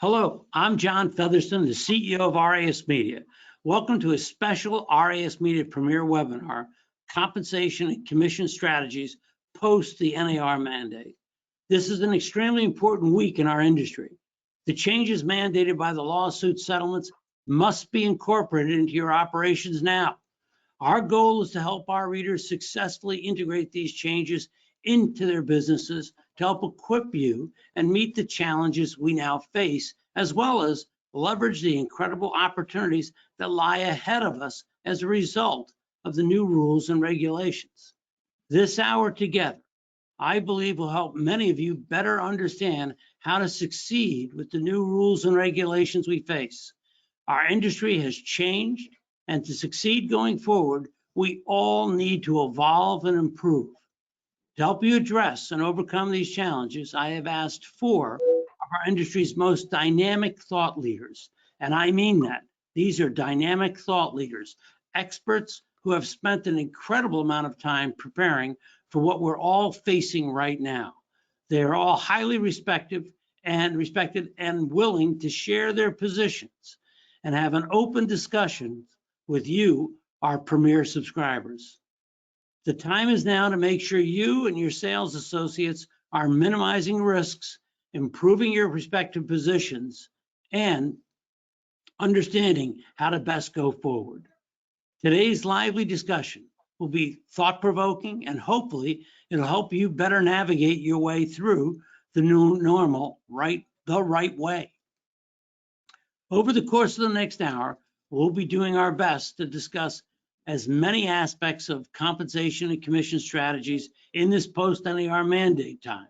Hello, I'm John Featherston, the CEO of RISMedia. Welcome to a special RISMedia Premier webinar, Compensation and Commission Strategies post the NAR mandate. This is an extremely important week in our industry. The changes mandated by the lawsuit settlements must be incorporated into your operations now. Our goal is to help our readers successfully integrate these changes into their businesses to help equip you and meet the challenges we now face, as well as leverage the incredible opportunities that lie ahead of us as a result of the new rules and regulations. This hour together, I believe, will help many of you better understand how to succeed with the new rules and regulations we face. Our industry has changed, and to succeed going forward, we all need to evolve and improve. To help you address and overcome these challenges, I have asked four of our industry's most dynamic thought leaders, and I mean that. These are dynamic thought leaders, experts who have spent an incredible amount of time preparing for what we're all facing right now. They are all highly respected and willing to share their positions and have an open discussion with you, our premier subscribers. The time is now to make sure you and your sales associates are minimizing risks, improving your respective positions, and understanding how to best go forward. Today's lively discussion will be thought-provoking, and hopefully it'll help you better navigate your way through the new normal the right way. Over the course of the next hour, we'll be doing our best to discuss as many aspects of compensation and commission strategies in this post-NAR mandate time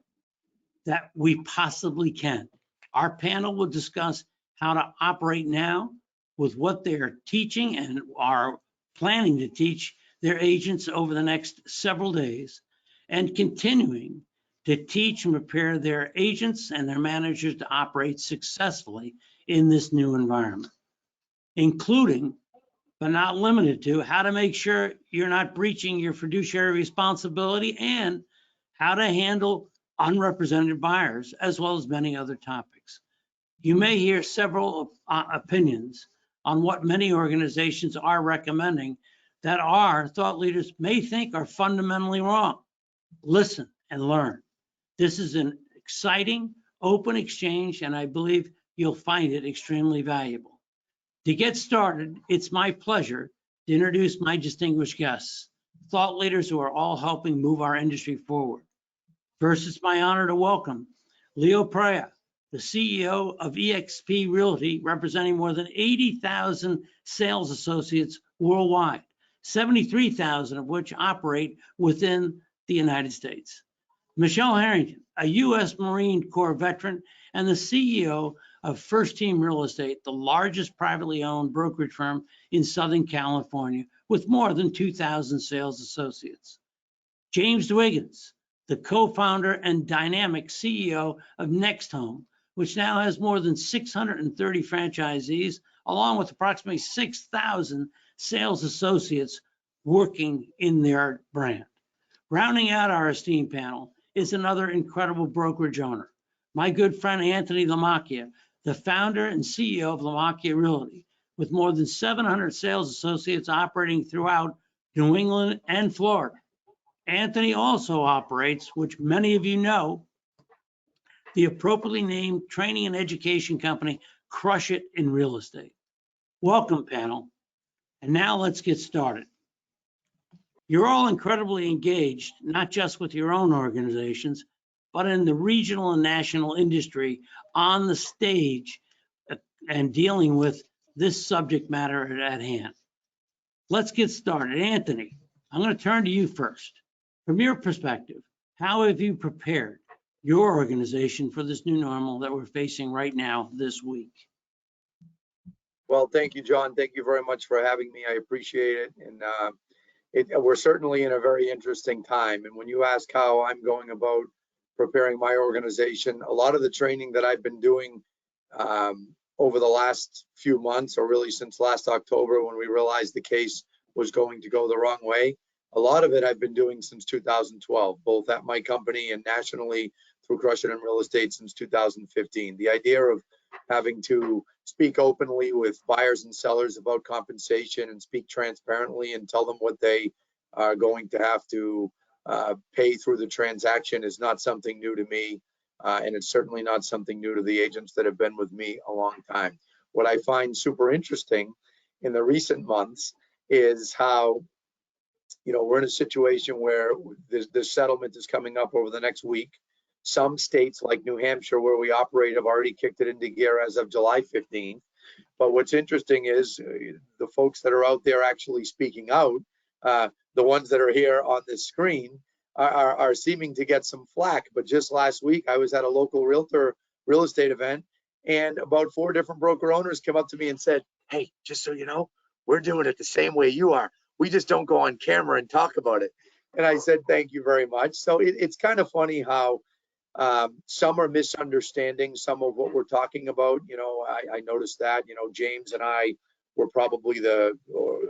that we possibly can. Our panel will discuss how to operate now with what they're teaching and are planning to teach their agents over the next several days, and continuing to teach and prepare their agents and their managers to operate successfully in this new environment, including but not limited to how to make sure you're not breaching your fiduciary responsibility and how to handle unrepresented buyers, as well as many other topics. You may hear several opinions on what many organizations are recommending that our thought leaders may think are fundamentally wrong. Listen and learn. This is an exciting, open exchange, and I believe you'll find it extremely valuable. To get started, it's my pleasure to introduce my distinguished guests, thought leaders who are all helping move our industry forward. First, it's my honor to welcome Leo Prea, the CEO of eXp Realty, representing more than 80,000 sales associates worldwide, 73,000 of which operate within the United States. Michelle Harrington, a U.S. Marine Corps veteran and the CEO of First Team Real Estate, the largest privately owned brokerage firm in Southern California with more than 2,000 sales associates. James Dwiggins, the co-founder and dynamic CEO of Next Home, which now has more than 630 franchisees, along with approximately 6,000 sales associates working in their brand. Rounding out our esteemed panel is another incredible brokerage owner, my good friend Anthony Lamacchia, the founder and CEO of Lamacchia Realty, with more than 700 sales associates operating throughout New England and Florida. Anthony also operates, which many of you know, the appropriately named training and education company, Crush It in Real Estate. Welcome, panel. And now let's get started. You're all incredibly engaged, not just with your own organizations, but in the regional and national industry on the stage and dealing with this subject matter at hand. Let's get started. Anthony, I'm going to turn to you first. From your perspective, how have you prepared your organization for this new normal that we're facing right now this week? Well, thank you, John. Thank you very much for having me. I appreciate it. And we're certainly in a very interesting time. And when you ask how I'm going about preparing my organization, a lot of the training that I've been doing over the last few months, or really since last October when we realized the case was going to go the wrong way, a lot of it I've been doing since 2012, both at my company and nationally through Crush It in Real Estate since 2015. The idea of having to speak openly with buyers and sellers about compensation and speak transparently and tell them what they are going to have to pay through the transaction is not something new to me. And it's certainly not something new to the agents that have been with me a long time. What I find super interesting in the recent months is how, we're in a situation where this settlement is coming up over the next week. Some states like New Hampshire, where we operate, have already kicked it into gear as of July 15th. But what's interesting is the folks that are out there actually speaking out, the ones that are here on this screen, are seeming to get some flack. But just last week, I was at a local realtor real estate event, and about 4 different broker owners came up to me and said, "Hey, just so you know, we're doing it the same way you are. We just don't go on camera and talk about it." And I said, "Thank you very much." So it's kind of funny how some are misunderstanding some of what we're talking about. I noticed that, James and I were probably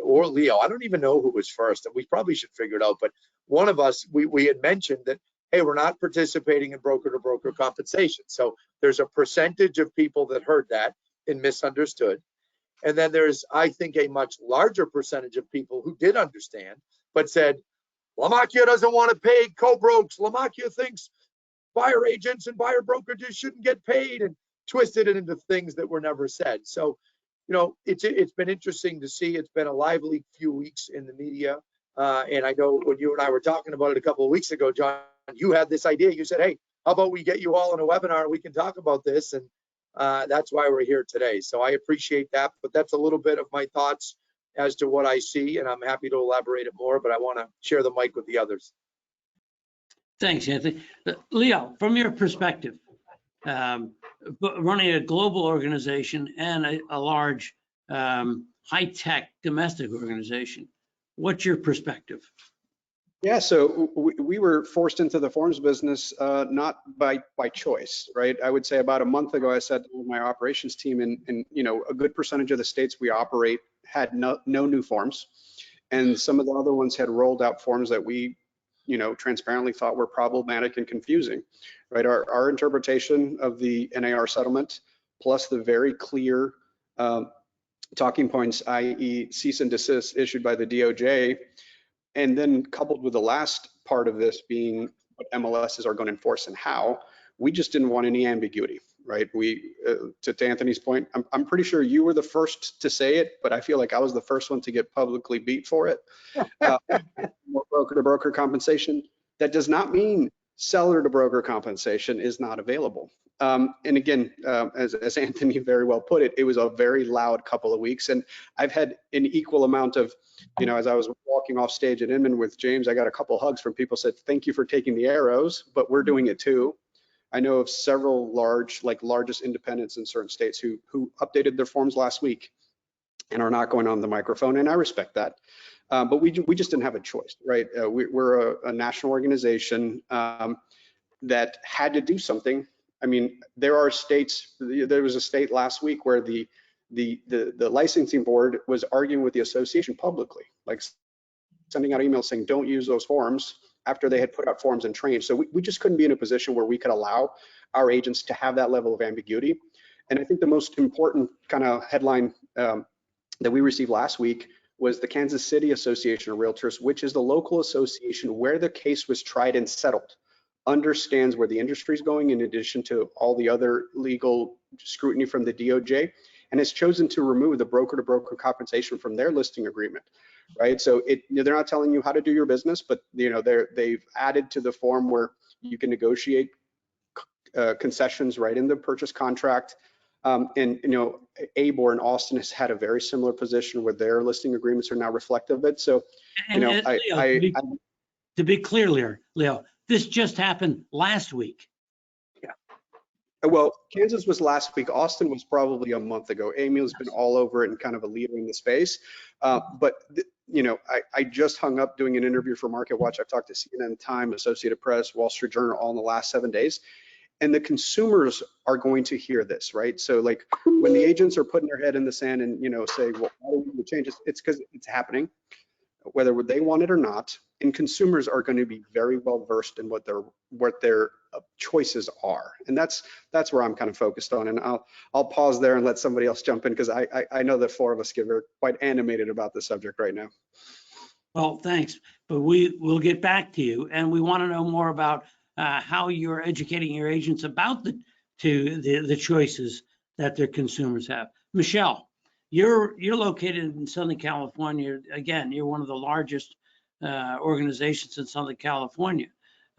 or Leo, I don't even know who was first, and we probably should figure it out. But one of us, we had mentioned that, hey, we're not participating in broker-to-broker compensation. So there's a percentage of people that heard that and misunderstood. And then there's, I think, a much larger percentage of people who did understand, but said, Lamacchia doesn't want to pay co-brokes. Lamacchia thinks buyer agents and buyer brokerages shouldn't get paid, and twisted it into things that were never said. So, it's been interesting to see. It's been a lively few weeks in the media. And I know when you and I were talking about it a couple of weeks ago, John, you had this idea. You said, hey, how about we get you all in a webinar and we can talk about this? And that's why we're here today. So I appreciate that. But that's a little bit of my thoughts as to what I see. And I'm happy to elaborate it more, but I want to share the mic with the others. Thanks, Anthony. Leo, from your perspective, running a global organization and a large high-tech domestic organization, what's your perspective? Yeah, so we were forced into the forms business not by choice, right? I would say about a month ago, I said to my operations team, and a good percentage of the states we operate had no new forms, and some of the other ones had rolled out forms that we transparently thought were problematic and confusing, right? Our interpretation of the NAR settlement, plus the very clear talking points, i.e. cease and desist issued by the DOJ, and then coupled with the last part of this being what MLSs are going to enforce and how, we just didn't want any ambiguity, right? We, to Anthony's point, I'm pretty sure you were the first to say it, but I feel like I was the first one to get publicly beat for it. More broker-to-broker compensation. That does not mean seller-to-broker compensation is not available. And again, as Anthony very well put it, it was a very loud couple of weeks, and I've had an equal amount of, as I was walking off stage at Inman with James, I got a couple hugs from people said, "Thank you for taking the arrows, but we're doing it too." I know of several largest independents in certain states who updated their forms last week and are not going on the microphone, and I respect that. But we just didn't have a choice, right? We're a national organization that had to do something. I mean, there are states. There was a state last week where the licensing board was arguing with the association publicly, like sending out emails saying don't use those forms after they had put out forms and trained. So we just couldn't be in a position where we could allow our agents to have that level of ambiguity. And I think the most important kind of headline that we received last week was the Kansas City Association of Realtors, which is the local association where the case was tried and settled, understands where the industry is going in addition to all the other legal scrutiny from the DOJ, and has chosen to remove the broker-to-broker compensation from their listing agreement, right? So they're not telling you how to do your business, but they've added to the form where you can negotiate concessions right in the purchase contract. And ABOR in Austin has had a very similar position where their listing agreements are now reflective of it. So, to be clear, Leo, this just happened last week. Yeah. Well, Kansas was last week. Austin was probably a month ago. Emil's been all over it and kind of a leader in the space. But I just hung up doing an interview for Market Watch. I've talked to CNN, Time, Associated Press, Wall Street Journal all in the last 7 days. And the consumers are going to hear this, right? So like when the agents are putting their head in the sand and say, well, why do we change this? It's because it's happening. whether they want it or not, and consumers are going to be very well versed in what their choices are. And that's where I'm kind of focused on. And I'll pause there and let somebody else jump in, because I know the four of us are quite animated about the subject right now. Well, thanks, but we will get back to you, and we want to know more about how you're educating your agents about the choices that their consumers have. Michelle, you're located in Southern California. Again, you're one of the largest organizations in Southern California.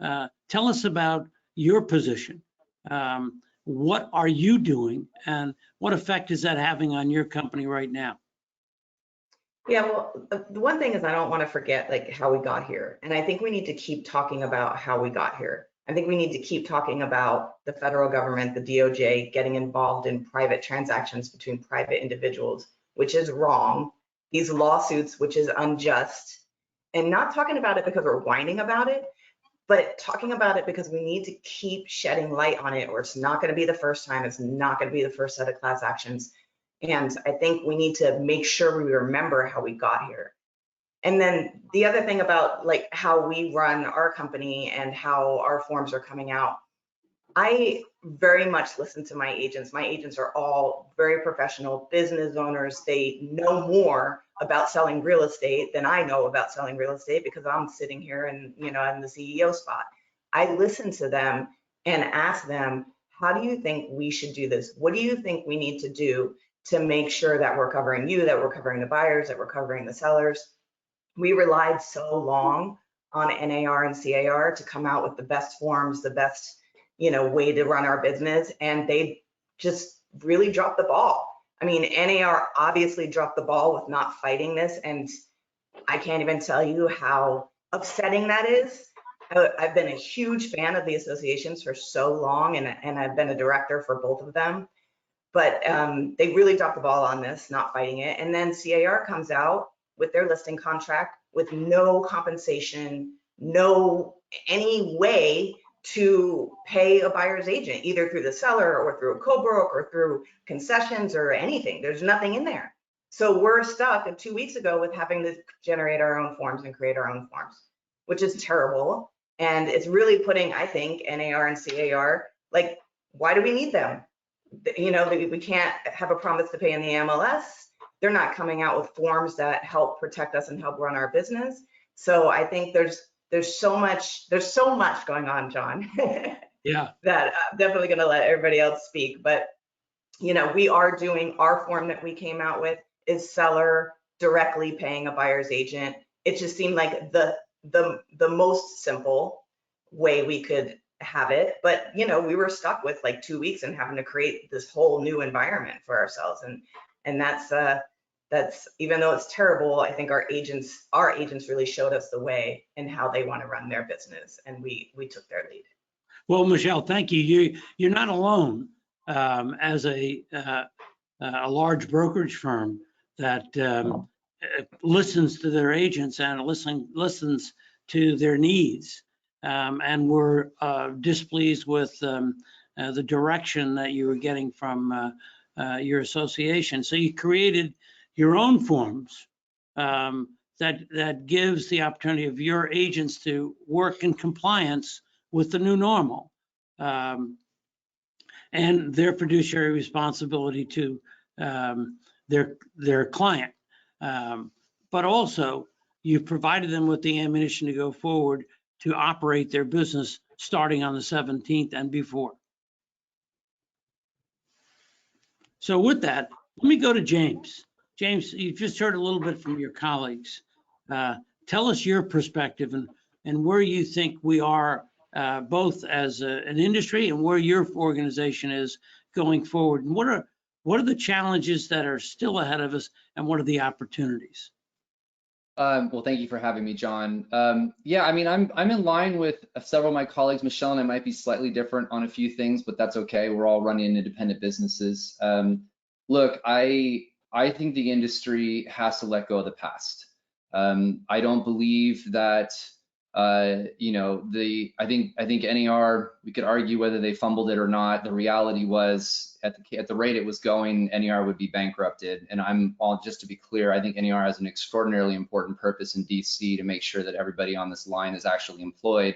Tell us about your position. What are you doing, and what effect is that having on your company right now? Yeah, well, the one thing is I don't want to forget like how we got here. And I think we need to keep talking about how we got here. I think we need to keep talking about the federal government, the DOJ, getting involved in private transactions between private individuals, which is wrong. These lawsuits, which is unjust. And not talking about it because we're whining about it, but talking about it because we need to keep shedding light on it, or it's not going to be the first time. It's not going to be the first set of class actions. And I think we need to make sure we remember how we got here. And then the other thing about like how we run our company and how our forms are coming out, I very much listen to my agents. My agents are all very professional business owners. They know more about selling real estate than I know about selling real estate, because I'm sitting here and, you know, I'm the CEO spot. I listen to them and ask them, how do you think we should do this? What do you think we need to do to make sure that we're covering you, that we're covering the buyers, that we're covering the sellers? We relied so long on NAR and CAR to come out with the best forms, the best, you know, way to run our business, and they just really dropped the ball. I mean, NAR obviously dropped the ball with not fighting this, and I can't even tell you how upsetting that is. I've been a huge fan of the associations for so long, and I've been a director for both of them. But they really dropped the ball on this, not fighting it. And then CAR comes out with their listing contract with no compensation, no any way to pay a buyer's agent, either through the seller or through a co-broke or through concessions or anything. There's nothing in there. So we're stuck 2 weeks ago with having to generate our own forms and create our own forms, which is terrible. And it's really putting, I think, NAR and CAR, like, why do we need them? You know, we can't have a promise to pay in the MLS. They're not coming out with forms that help protect us and help run our business. So I think there's so much going on, John. Yeah. That I'm definitely going to let everybody else speak. But you know, we are doing our form that we came out with is seller directly paying a buyer's agent. It just seemed like the most simple way we could have it, but you know, we were stuck with like 2 weeks and having to create this whole new environment for ourselves, and that's even though it's terrible, I think our agents really showed us the way and how they want to run their business, and we took their lead. Well, Michelle, thank you. You're not alone as a large brokerage firm that listens to their agents and listens to their needs. And we're displeased with the direction that you were getting from your association. So you created your own forms that gives the opportunity of your agents to work in compliance with the new normal and their fiduciary responsibility to their client. But also, you've provided them with the ammunition to go forward to operate their business starting on the 17th and before. So with that, let me go to James. James, you've just heard a little bit from your colleagues. Tell us your perspective and where you think we are both as an industry and where your organization is going forward. And what are the challenges that are still ahead of us, and what are the opportunities? Well, thank you for having me, John. Yeah, I mean, I'm in line with several of my colleagues. Michelle and I might be slightly different on a few things, but that's okay. We're all running independent businesses. Look, I think the industry has to let go of the past. I don't believe that You know, I think NAR, we could argue whether they fumbled it or not. The reality was at the rate it was going, NAR would be bankrupted. And just to be clear, I think NAR has an extraordinarily important purpose in DC to make sure that everybody on this line is actually employed.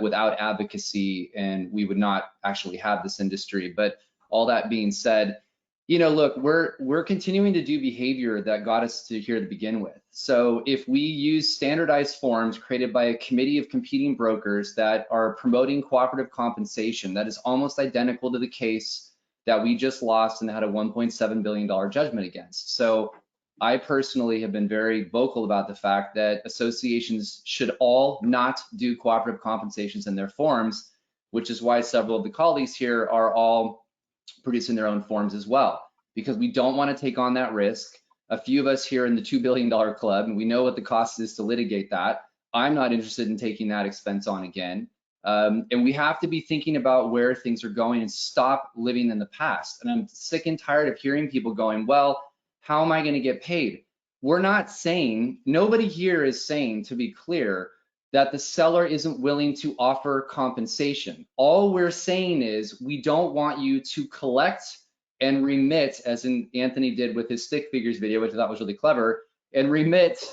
Without advocacy, and we would not actually have this industry. But all that being said, you know, look, we're continuing to do behavior that got us to here to begin with. So if we use standardized forms created by a committee of competing brokers that are promoting cooperative compensation, that is almost identical to the case that we just lost and had a $1.7 billion judgment against. So I personally have been very vocal about the fact that associations should all not do cooperative compensations in their forms, which is why several of the colleagues here are all producing their own forms as well, because we don't want to take on that risk. A few of us here in the $2 billion club, and we know what the cost is to litigate that. I'm not interested in taking that expense on again. And we have to be thinking about where things are going and stop living in the past. And I'm sick and tired of hearing people going, well, how am I going to get paid? We're not saying, nobody here is saying, to be clear, that the seller isn't willing to offer compensation. All we're saying is we don't want you to collect and remit, as Anthony did with his stick figures video, which I thought was really clever, and remit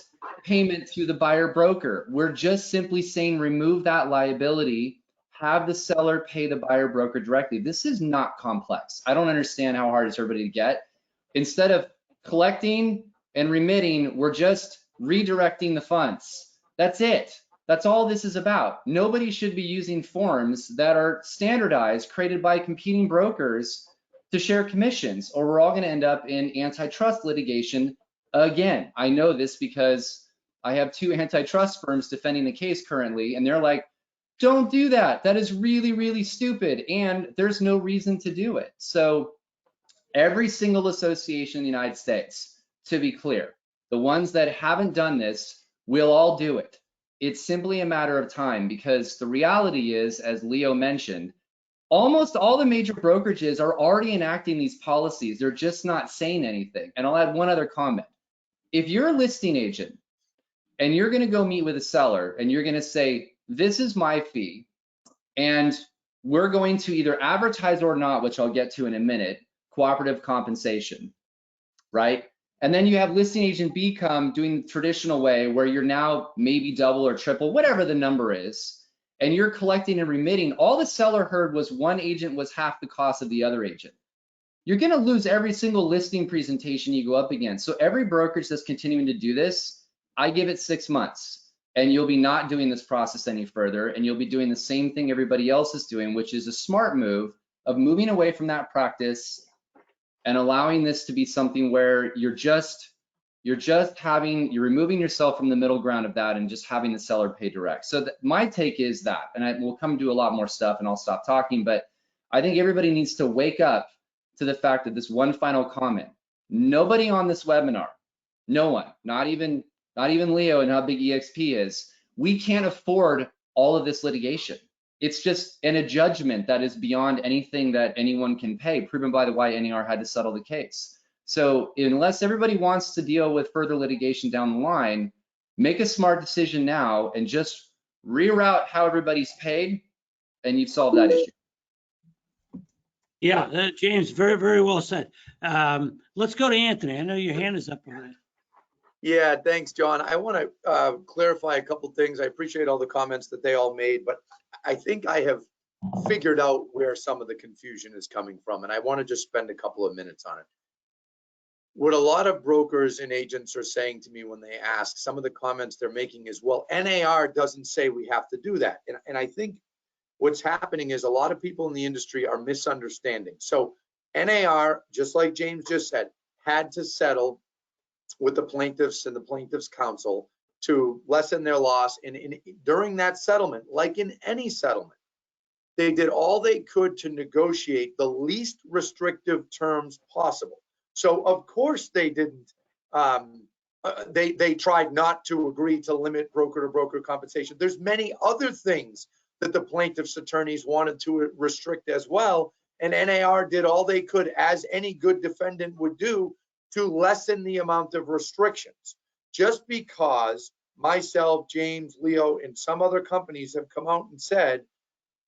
payment to the buyer broker. We're just simply saying remove that liability, have the seller pay the buyer broker directly. This is not complex. I don't understand how hard it's for everybody to get. Instead of collecting and remitting, we're just redirecting the funds. That's it. That's all this is about. Nobody should be using forms that are standardized, created by competing brokers to share commissions, or we're all going to end up in antitrust litigation again. I know this because I have 2 antitrust firms defending the case currently, and they're like, don't do that. That is really, really stupid, and there's no reason to do it. So every single association in the United States, to be clear, the ones that haven't done this will all do it. It's simply a matter of time, because the reality is, as Leo mentioned, almost all the major brokerages are already enacting these policies. They're just not saying anything. And I'll add one other comment. If you're a listing agent and you're going to go meet with a seller and you're going to say, this is my fee, and we're going to either advertise or not, which I'll get to in a minute, cooperative compensation, right? And then you have listing agent B come doing the traditional way where you're now maybe double or triple, whatever the number is, and you're collecting and remitting. All the seller heard was one agent was half the cost of the other agent. You're going to lose every single listing presentation you go up against. So every brokerage that's continuing to do this, I give it 6 months, and you'll be not doing this process any further, and you'll be doing the same thing everybody else is doing, which is a smart move of moving away from that practice and allowing this to be something where you're removing yourself from the middle ground of that and just having the seller pay direct. So my take is that, and we'll come do a lot more stuff and I'll stop talking, but I think everybody needs to wake up to the fact that this one final comment, nobody on this webinar, no one, not even Leo and how big EXP is, we can't afford all of this litigation. It's just in a judgment that is beyond anything that anyone can pay, proven by the why NAR had to settle the case. So unless everybody wants to deal with further litigation down the line, make a smart decision now and just reroute how everybody's paid, and you've solved that issue. Yeah, James, very, very well said. Let's go to Anthony. I know your hand is up on it. Yeah, thanks, John. I want to clarify a couple things. I appreciate all the comments that they all made, but I think I have figured out where some of the confusion is coming from, and I want to just spend a couple of minutes on it. What a lot of brokers and agents are saying to me when they ask, some of the comments they're making is, well, NAR doesn't say we have to do that. And I think what's happening is a lot of people in the industry are misunderstanding. So NAR, just like James just said, had to settle with the plaintiffs and the plaintiffs' counsel to lessen their loss. And during that settlement, like in any settlement, they did all they could to negotiate the least restrictive terms possible. So of course they didn't, they tried not to agree to limit broker-to-broker compensation. There's many other things that the plaintiff's attorneys wanted to restrict as well. And NAR did all they could, as any good defendant would do, to lessen the amount of restrictions. Just because myself, James, Leo, and some other companies have come out and said,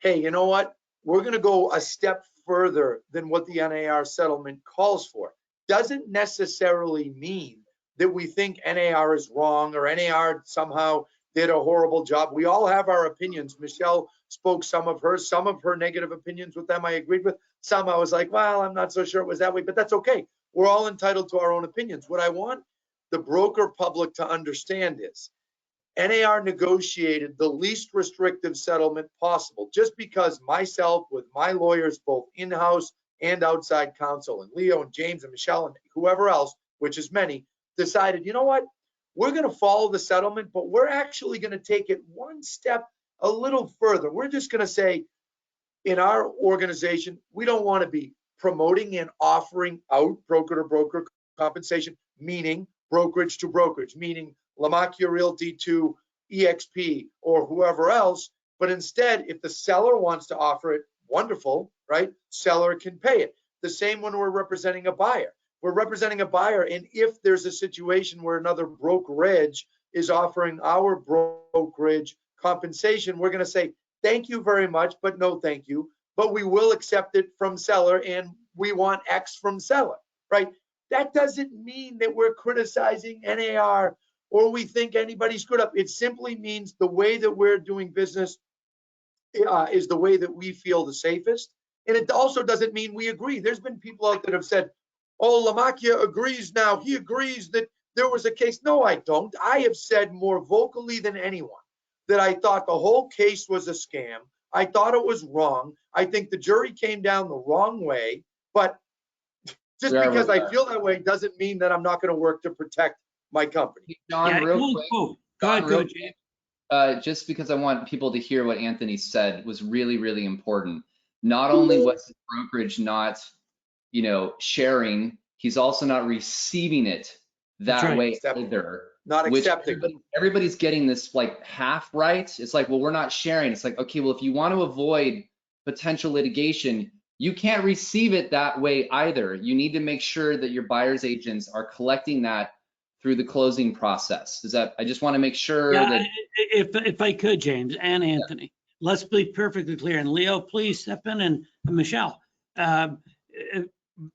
hey, you know what? We're going to go a step further than what the NAR settlement calls for. Doesn't necessarily mean that we think NAR is wrong or NAR somehow did a horrible job. We all have our opinions. Michelle spoke some of her negative opinions with them I agreed with. Some I was like, well, I'm not so sure it was that way, but that's okay. We're all entitled to our own opinions. What I want the broker public to understand is NAR negotiated the least restrictive settlement possible, just because myself with my lawyers, both in-house and outside counsel, and Leo and James and Michelle and whoever else, which is many, decided, you know what? We're going to follow the settlement, but we're actually going to take it one step a little further. We're just going to say, in our organization, we don't want to be promoting and offering out broker-to-broker compensation, meaning brokerage to brokerage, meaning Lamacchia Realty to EXP or whoever else. But instead, if the seller wants to offer it, wonderful, right? Seller can pay it. The same when we're representing a buyer. We're representing a buyer, and if there's a situation where another brokerage is offering our brokerage compensation, we're going to say, thank you very much, but no thank you. But we will accept it from seller, and we want X from seller, right? That doesn't mean that we're criticizing NAR or we think anybody screwed up. It simply means the way that we're doing business is the way that we feel the safest. And it also doesn't mean we agree. There's been people out that have said, oh, Lamacchia agrees now. He agrees that there was a case. No, I don't. I have said more vocally than anyone that I thought the whole case was a scam. I thought it was wrong. I think the jury came down the wrong way. But just because I feel that way doesn't mean that I'm not going to work to protect my company. John, real quick. Go ahead, James. Just because I want people to hear what Anthony said was really, really important. Not only was the brokerage not, sharing, he's also not receiving it that way either. Not accepting. Everybody's getting this like half right. It's like, well, we're not sharing. It's like, okay, well, if you want to avoid potential litigation, you can't receive it that way either. You need to make sure that your buyer's agents are collecting that through the closing process. I just want to make sure that. If I could, James and Anthony, let's be perfectly clear. And Leo, please step in, and Michelle.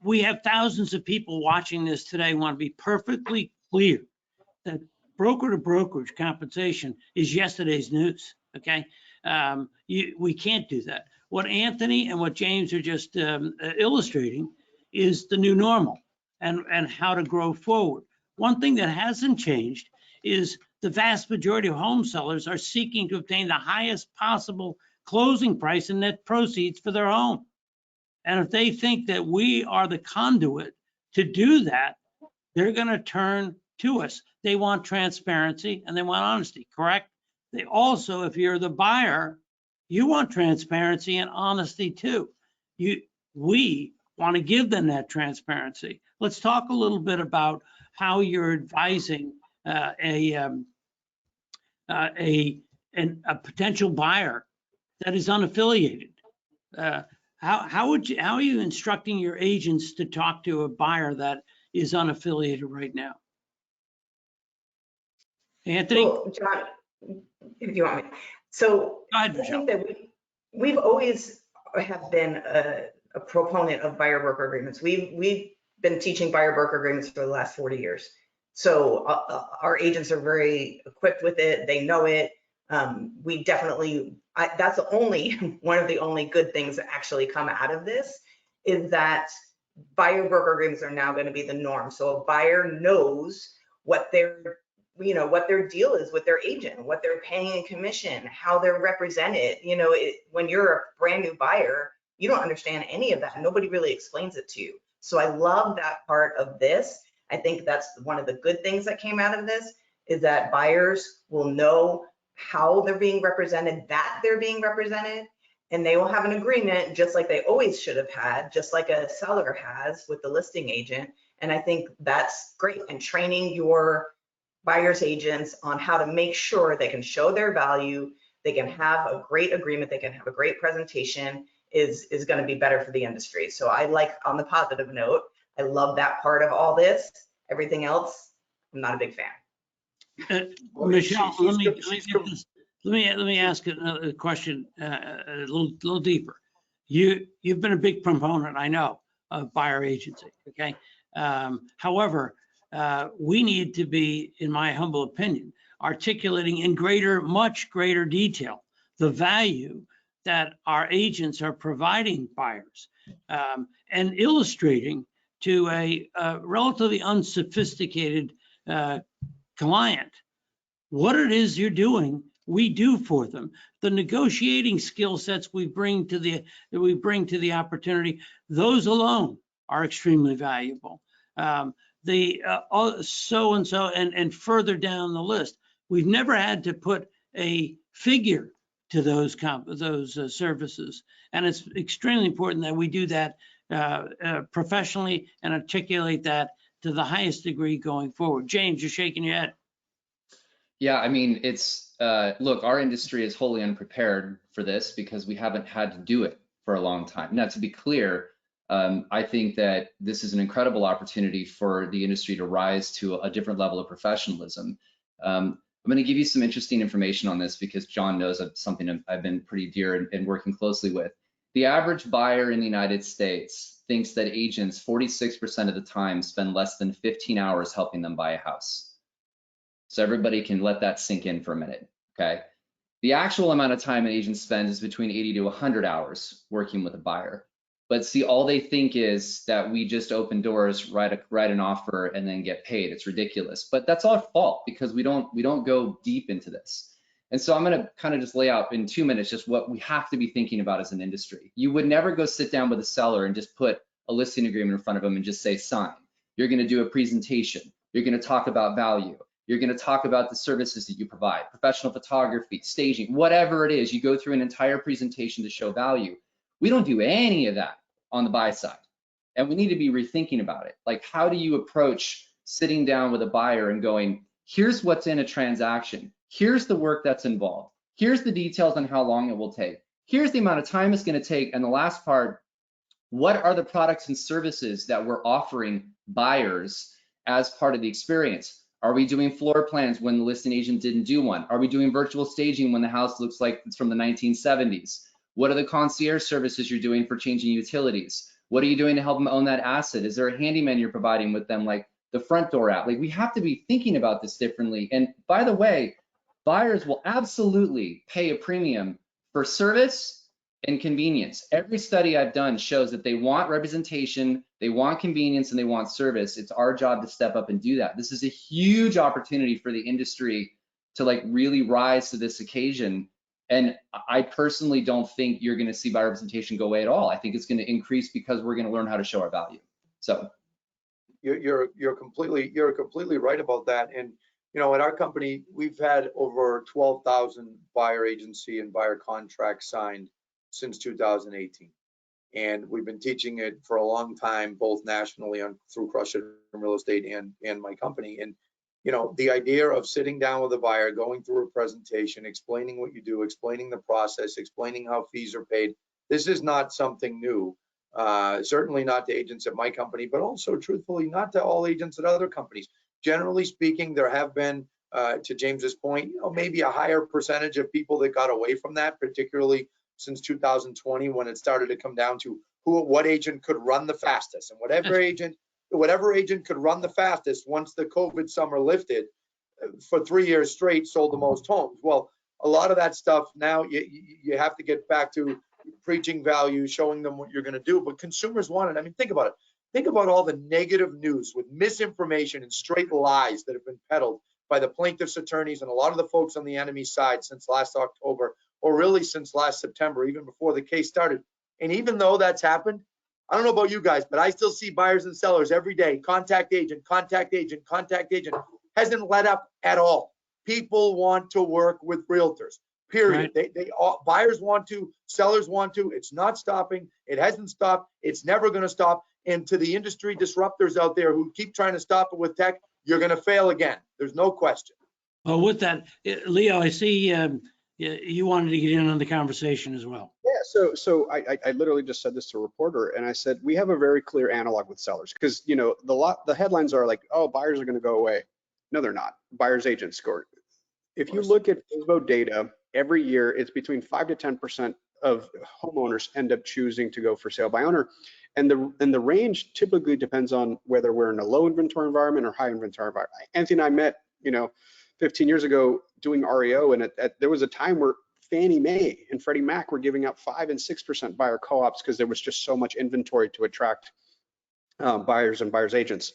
We have thousands of people watching this today. Want to be perfectly clear that broker to brokerage compensation is yesterday's news. Okay, we can't do that. What Anthony and what James are just illustrating is the new normal and how to grow forward. One thing that hasn't changed is the vast majority of home sellers are seeking to obtain the highest possible closing price and net proceeds for their home. And if they think that we are the conduit to do that, they're going to turn to us. They want transparency and they want honesty, correct? They also, if you're the buyer, you want transparency and honesty too. We want to give them that transparency. Let's talk a little bit about how you're advising a potential buyer that is unaffiliated. How are you instructing your agents to talk to a buyer that is unaffiliated right now? Anthony? Well, John, if you want me. So I think that we've always have been a proponent of buyer broker agreements. We've been teaching buyer broker agreements for the last 40 years. So our agents are very equipped with it. They know it. We definitely, that's one of the only good things that actually come out of this is that buyer broker agreements are now going to be the norm. So a buyer knows what their deal is with their agent, what they're paying in commission, how they're represented. When you're a brand new buyer, you don't understand any of that. Nobody really explains it to you. So I love that part of this. I think that's one of the good things that came out of this is that buyers will know how they're being represented, that they're being represented, and they will have an agreement just like they always should have had, just like a seller has with the listing agent. And I think that's great. And training your buyer's agents on how to make sure they can show their value, they can have a great agreement, they can have a great presentation is going to be better for the industry. So I like, on the positive note, I love that part of all this. Everything else, I'm not a big fan. Well, Michelle, she's let me ask another question a little deeper. You've been a big proponent, I know, of buyer agency. Okay. However, we need to be, in my humble opinion, articulating in much greater detail the value that our agents are providing buyers, and illustrating to a relatively unsophisticated client what it is you're doing, we do for them. The negotiating skill sets we bring to the opportunity, those alone are extremely valuable. So and so and further down the list, we've never had to put a figure to those services, and it's extremely important that we do that professionally and articulate that to the highest degree going forward. James, you're shaking your head. Yeah, I mean, it's, look, our industry is wholly unprepared for this because we haven't had to do it for a long time. Now, to be clear, I think that this is an incredible opportunity for the industry to rise to a different level of professionalism. I'm going to give you some interesting information on this because John knows something I've been pretty dear and working closely with. The average buyer in the United States thinks that agents 46% of the time spend less than 15 hours helping them buy a house. So everybody can let that sink in for a minute, okay? The actual amount of time an agent spends is between 80 to 100 hours working with a buyer. But see, all they think is that we just open doors, write an offer, and then get paid. It's ridiculous. But that's our fault because we don't go deep into this. And so I'm gonna kind of just lay out in 2 minutes just what we have to be thinking about as an industry. You would never go sit down with a seller and just put a listing agreement in front of them and just say sign. You're gonna do a presentation. You're gonna talk about value. You're going to talk about the services that you provide, professional photography, staging, whatever it is. You go through an entire presentation to show value. We don't do any of that on the buy side. And we need to be rethinking about it. Like, how do you approach sitting down with a buyer and going, here's what's in a transaction. Here's the work that's involved. Here's the details on how long it will take. Here's the amount of time it's going to take. And the last part, what are the products and services that we're offering buyers as part of the experience? Are we doing floor plans when the listing agent didn't do one? Are we doing virtual staging when the house looks like it's from the 1970s? What are the concierge services you're doing for changing utilities? What are you doing to help them own that asset? Is there a handyman you're providing with them, like the front door app? Like, we have to be thinking about this differently. And by the way, buyers will absolutely pay a premium for service and convenience. Every study I've done shows that they want representation, they want convenience, and they want service. It's our job to step up and do that. This is a huge opportunity for the industry to like really rise to this occasion. And I personally don't think you're going to see buyer representation go away at all. I think it's going to increase because we're going to learn how to show our value. So you're completely right about that. And you know, at our company, we've had over 12,000 buyer agency and buyer contracts signed since 2018, and we've been teaching it for a long time, both nationally through Crush It Real Estate and my company. And you know, the idea of sitting down with a buyer, going through a presentation, explaining what you do, explaining the process, explaining how fees are paid, this is not something new. Certainly not to agents at my company, but also truthfully not to all agents at other companies. Generally speaking, there have been, to James's point, you know, maybe a higher percentage of people that got away from that, particularly since 2020, when it started to come down to what agent could run the fastest. And whatever agent could run the fastest once the COVID summer lifted, for 3 years straight, sold the most homes. Well, a lot of that stuff now you have to get back to preaching value, showing them what you're going to do. But consumers want it. I mean, think about it. Think about all the negative news with misinformation and straight lies that have been peddled by the plaintiffs' attorneys and a lot of the folks on the enemy side since last October, or really since last September, even before the case started. And even though that's happened, I don't know about you guys, but I still see buyers and sellers every day. Contact agent, contact agent, contact agent. Hasn't let up at all. People want to work with realtors, period. Right. They all, buyers want to, sellers want to. It's not stopping. It hasn't stopped. It's never going to stop. And to the industry disruptors out there who keep trying to stop it with tech, you're going to fail again. There's no question. Well, with that, Leo, I see you wanted to get in on the conversation as well. Yeah, so I literally just said this to a reporter, and I said we have a very clear analog with sellers, because you know the headlines are like, oh, buyers are going to go away. No, they're not. Buyer's agent score. If you look at FSBO data, every year it's between 5 to 10% of homeowners end up choosing to go for sale by owner. And the range typically depends on whether we're in a low inventory environment or high inventory environment. Anthony and I met, 15 years ago doing REO, and there was a time where Fannie Mae and Freddie Mac were giving out 5 and 6% buyer co-ops because there was just so much inventory to attract buyers and buyers agents.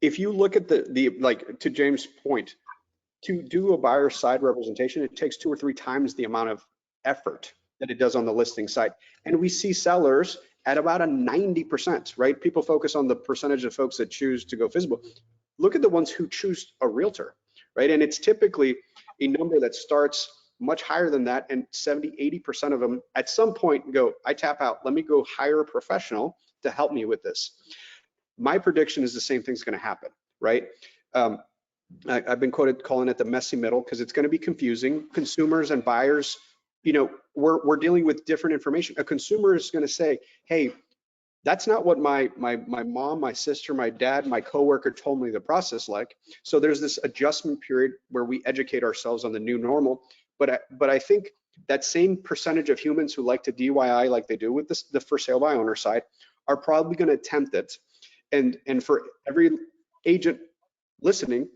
If you look at like to James' point, to do a buyer side representation, it takes 2 or 3 times the amount of effort that it does on the listing side. And we see sellers at about a 90%, right? People focus on the percentage of folks that choose to go FSBO. Look at the ones who choose a realtor, right? And it's typically a number that starts much higher than that, and 70, 80% of them at some point go, I tap out, let me go hire a professional to help me with this. My prediction is the same thing's gonna happen, right? I've been quoted calling it the messy middle because it's going to be confusing. Consumers and buyers, we're dealing with different information. A consumer is going to say, hey, that's not what my mom, my sister, my dad, my coworker told me the process like. So there's this adjustment period where we educate ourselves on the new normal. But I think that same percentage of humans who like to DIY like they do with the for sale by owner side are probably going to attempt it. And for every agent listening,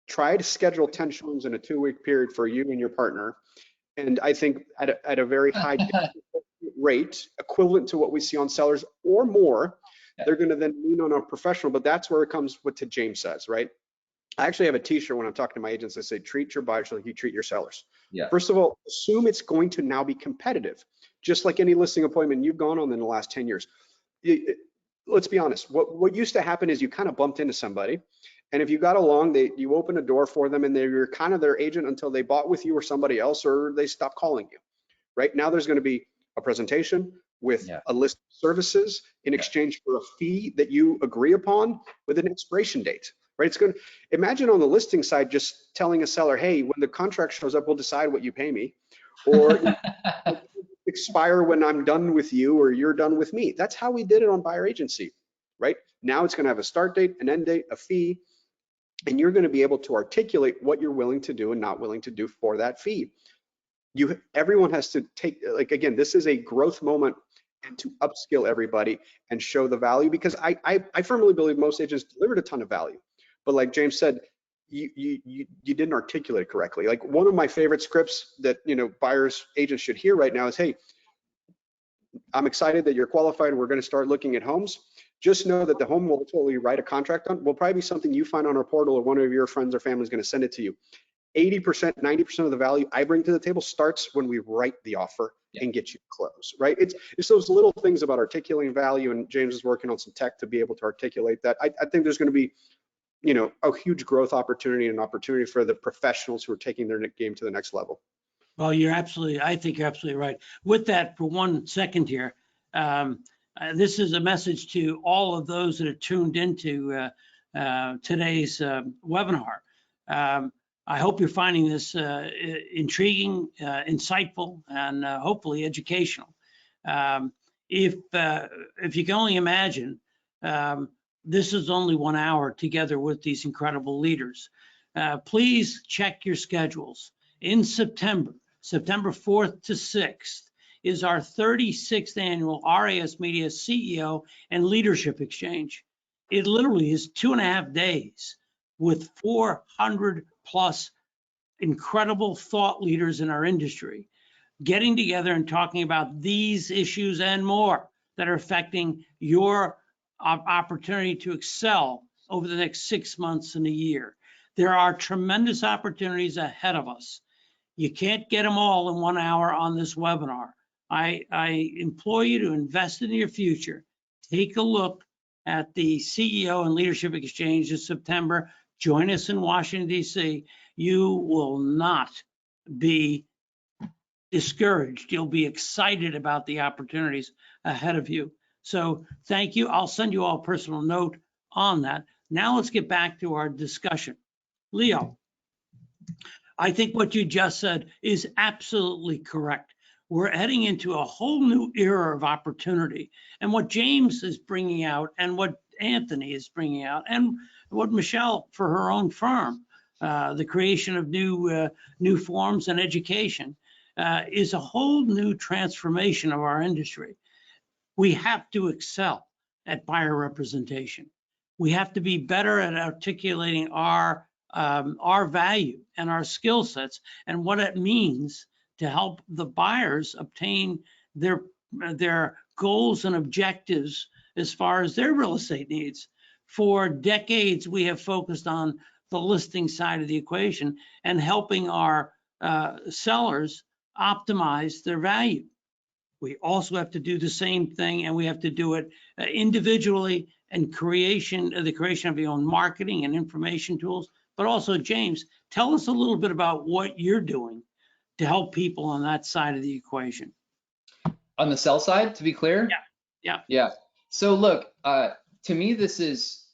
try to schedule 10 showings in a 2-week period for you and your partner. And I think at a very high rate, equivalent to what we see on sellers or more, they're going to then lean on a professional. But that's where it comes what to James says, right? I actually have a t-shirt when I'm talking to my agents. I say, treat your buyers like you treat your sellers. Yeah. First of all, assume it's going to now be competitive, just like any listing appointment you've gone on in the last 10 years. Let's be honest. What used to happen is you kind of bumped into somebody. And if you got along, you open a door for them and you're kind of their agent until they bought with you or somebody else, or they stop calling you. Right now, there's going to be a presentation with a list of services in exchange for a fee that you agree upon with an expiration date. Right? It's going to imagine on the listing side, just telling a seller, hey, when the contract shows up, we'll decide what you pay me, or expire when I'm done with you or you're done with me. That's how we did it on buyer agency. Right? Now it's going to have a start date, an end date, a fee. And you're going to be able to articulate what you're willing to do and not willing to do for that fee. Everyone has to take, like, again, this is a growth moment and to upskill everybody and show the value, because I firmly believe most agents delivered a ton of value. But like James said, you didn't articulate it correctly. Like one of my favorite scripts that, buyers agents should hear right now is, hey, I'm excited that you're qualified. We're going to start looking at homes. Just know that the home we'll ultimately write a contract on will probably be something you find on our portal, or one of your friends or family is going to send it to you. 80%, 90% of the value I bring to the table starts when we write the offer and get you close, right? It's those little things about articulating value, and James is working on some tech to be able to articulate that. I think there's going to be, a huge growth opportunity and an opportunity for the professionals who are taking their game to the next level. Well, I think you're absolutely right. With that, for 1 second here, this is a message to all of those that are tuned into today's webinar. I hope you're finding this intriguing, insightful, and hopefully educational. If you can only imagine, this is only 1 hour together with these incredible leaders. Please check your schedules. In September 4th to 6th, is our 36th annual RISMedia CEO and Leadership Exchange. It literally is 2.5 days with 400 plus incredible thought leaders in our industry getting together and talking about these issues and more that are affecting your opportunity to excel over the next 6 months and a year. There are tremendous opportunities ahead of us. You can't get them all in 1 hour on this webinar. I implore you to invest in your future. Take a look at the CEO and Leadership Exchange in September. Join us in Washington, D.C. You will not be discouraged. You'll be excited about the opportunities ahead of you. So thank you. I'll send you all a personal note on that. Now let's get back to our discussion. Leo, I think what you just said is absolutely correct. We're heading into a whole new era of opportunity. And what James is bringing out and what Anthony is bringing out, and what Michelle for her own firm, the creation of new forms and education, is a whole new transformation of our industry. We have to excel at buyer representation. We have to be better at articulating our value and our skill sets and what it means to help the buyers obtain their goals and objectives as far as their real estate needs. For decades, we have focused on the listing side of the equation and helping our sellers optimize their value. We also have to do the same thing, and we have to do it individually and the creation of your own marketing and information tools. But also, James, tell us a little bit about what you're doing to help people on that side of the equation. On the sell side, to be clear? Yeah. So look, to me, this is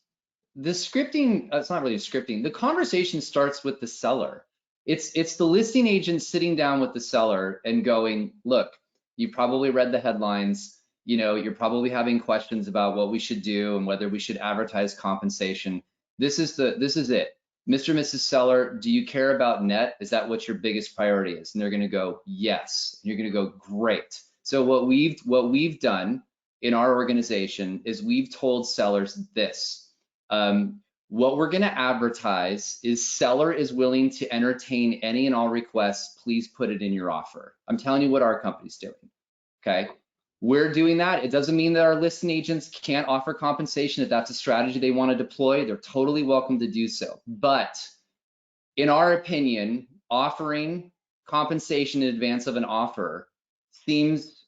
the scripting. It's not really scripting. The conversation starts with the seller. It's the listing agent sitting down with the seller and going, look, you probably read the headlines. You know, you're probably having questions about what we should do and whether we should advertise compensation. This is it. Mr. and Mrs. Seller, do you care about net? Is that what your biggest priority is? And they're going to go, yes. And you're going to go, great. So what we've done in our organization is we've told sellers this. What we're going to advertise is seller is willing to entertain any and all requests. Please put it in your offer. I'm telling you what our company's doing. Okay. We're doing that. It doesn't mean that our listing agents can't offer compensation. If that's a strategy they want to deploy, they're totally welcome to do so. But in our opinion, offering compensation in advance of an offer seems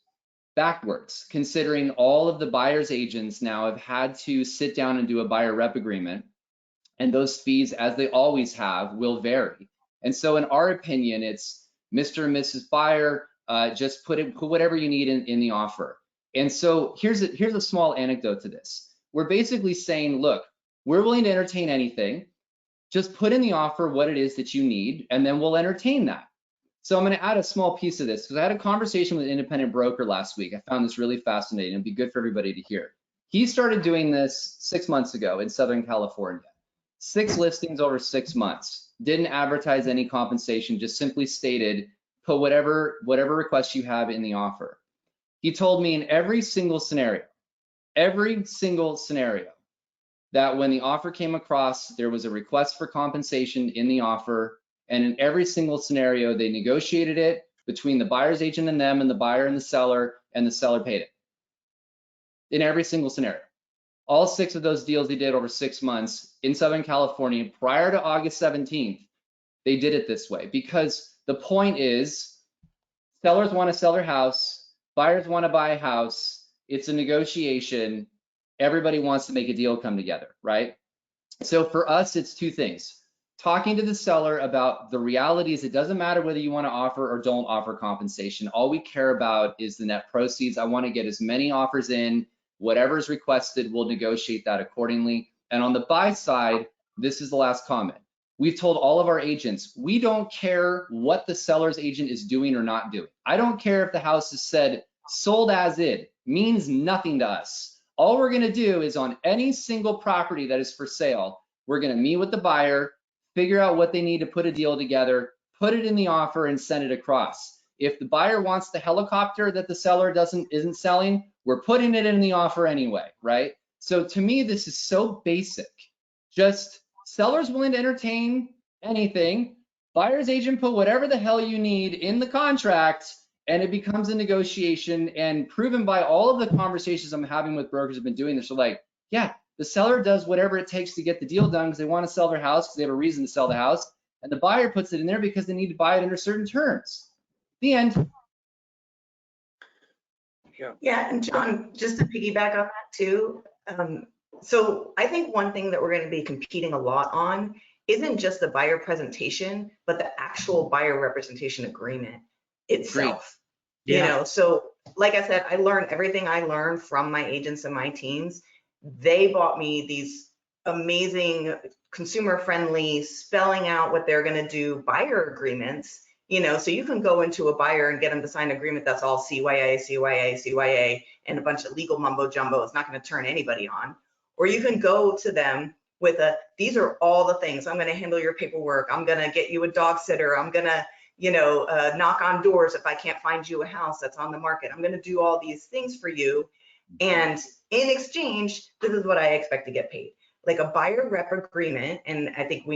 backwards, considering all of the buyer's agents now have had to sit down and do a buyer rep agreement. And those fees, as they always have, will vary. And so in our opinion, it's Mr. and Mrs. Buyer, just put whatever you need in the offer. And so here's a small anecdote to this. We're basically saying, look, we're willing to entertain anything. Just put in the offer what it is that you need, and then we'll entertain that. So I'm going to add a small piece of this because I had a conversation with an independent broker last week. I found this really fascinating. It'd be good for everybody to hear. He started doing this 6 months ago in Southern California. 6 listings over 6 months. Didn't advertise any compensation, just simply stated, put whatever request you have in the offer. He told me in every single scenario, that when the offer came across, there was a request for compensation in the offer. And in every single scenario, they negotiated it between the buyer's agent and them and the buyer and the seller paid it. In every single scenario. All 6 of those deals they did over 6 months in Southern California prior to August 17th, they did it this way because the point is sellers want to sell their house, buyers want to buy a house, it's a negotiation, everybody wants to make a deal come together, right? So for us, it's 2 things. Talking to the seller about the realities, it doesn't matter whether you want to offer or don't offer compensation. All we care about is the net proceeds. I want to get as many offers in. Whatever is requested, we'll negotiate that accordingly. And on the buy side, this is the last comment. We've told all of our agents, we don't care what the seller's agent is doing or not doing. I don't care if the house is said sold as is, means nothing to us. All we're going to do is on any single property that is for sale, we're going to meet with the buyer, figure out what they need to put a deal together, put it in the offer and send it across. If the buyer wants the helicopter that the seller isn't selling, we're putting it in the offer anyway, right? So to me, this is so basic. Just sellers willing to entertain anything, buyer's agent put whatever the hell you need in the contract, and it becomes a negotiation. And proven by all of the conversations I'm having with brokers who've been doing this, are like, yeah, the seller does whatever it takes to get the deal done because they want to sell their house because they have a reason to sell the house, and the buyer puts it in there because they need to buy it under certain terms. The end. Yeah, and John, just to piggyback on that too. So I think one thing that we're going to be competing a lot on isn't just the buyer presentation, but the actual buyer representation agreement itself. Yeah. You know, so like I said, I learned everything I learned from my agents and my teams. They bought me these amazing consumer-friendly, spelling out what they're going to do buyer agreements. You know, so you can go into a buyer and get them to sign an agreement that's all CYA, CYA, CYA, and a bunch of legal mumbo jumbo. It's not going to turn anybody on. or you can go to them with these are all the things. I'm going to handle your paperwork. I'm going to get you a dog sitter. I'm going to, knock on doors if I can't find you a house that's on the market. I'm going to do all these things for you. And in exchange, this is what I expect to get paid. Like a buyer rep agreement. And I think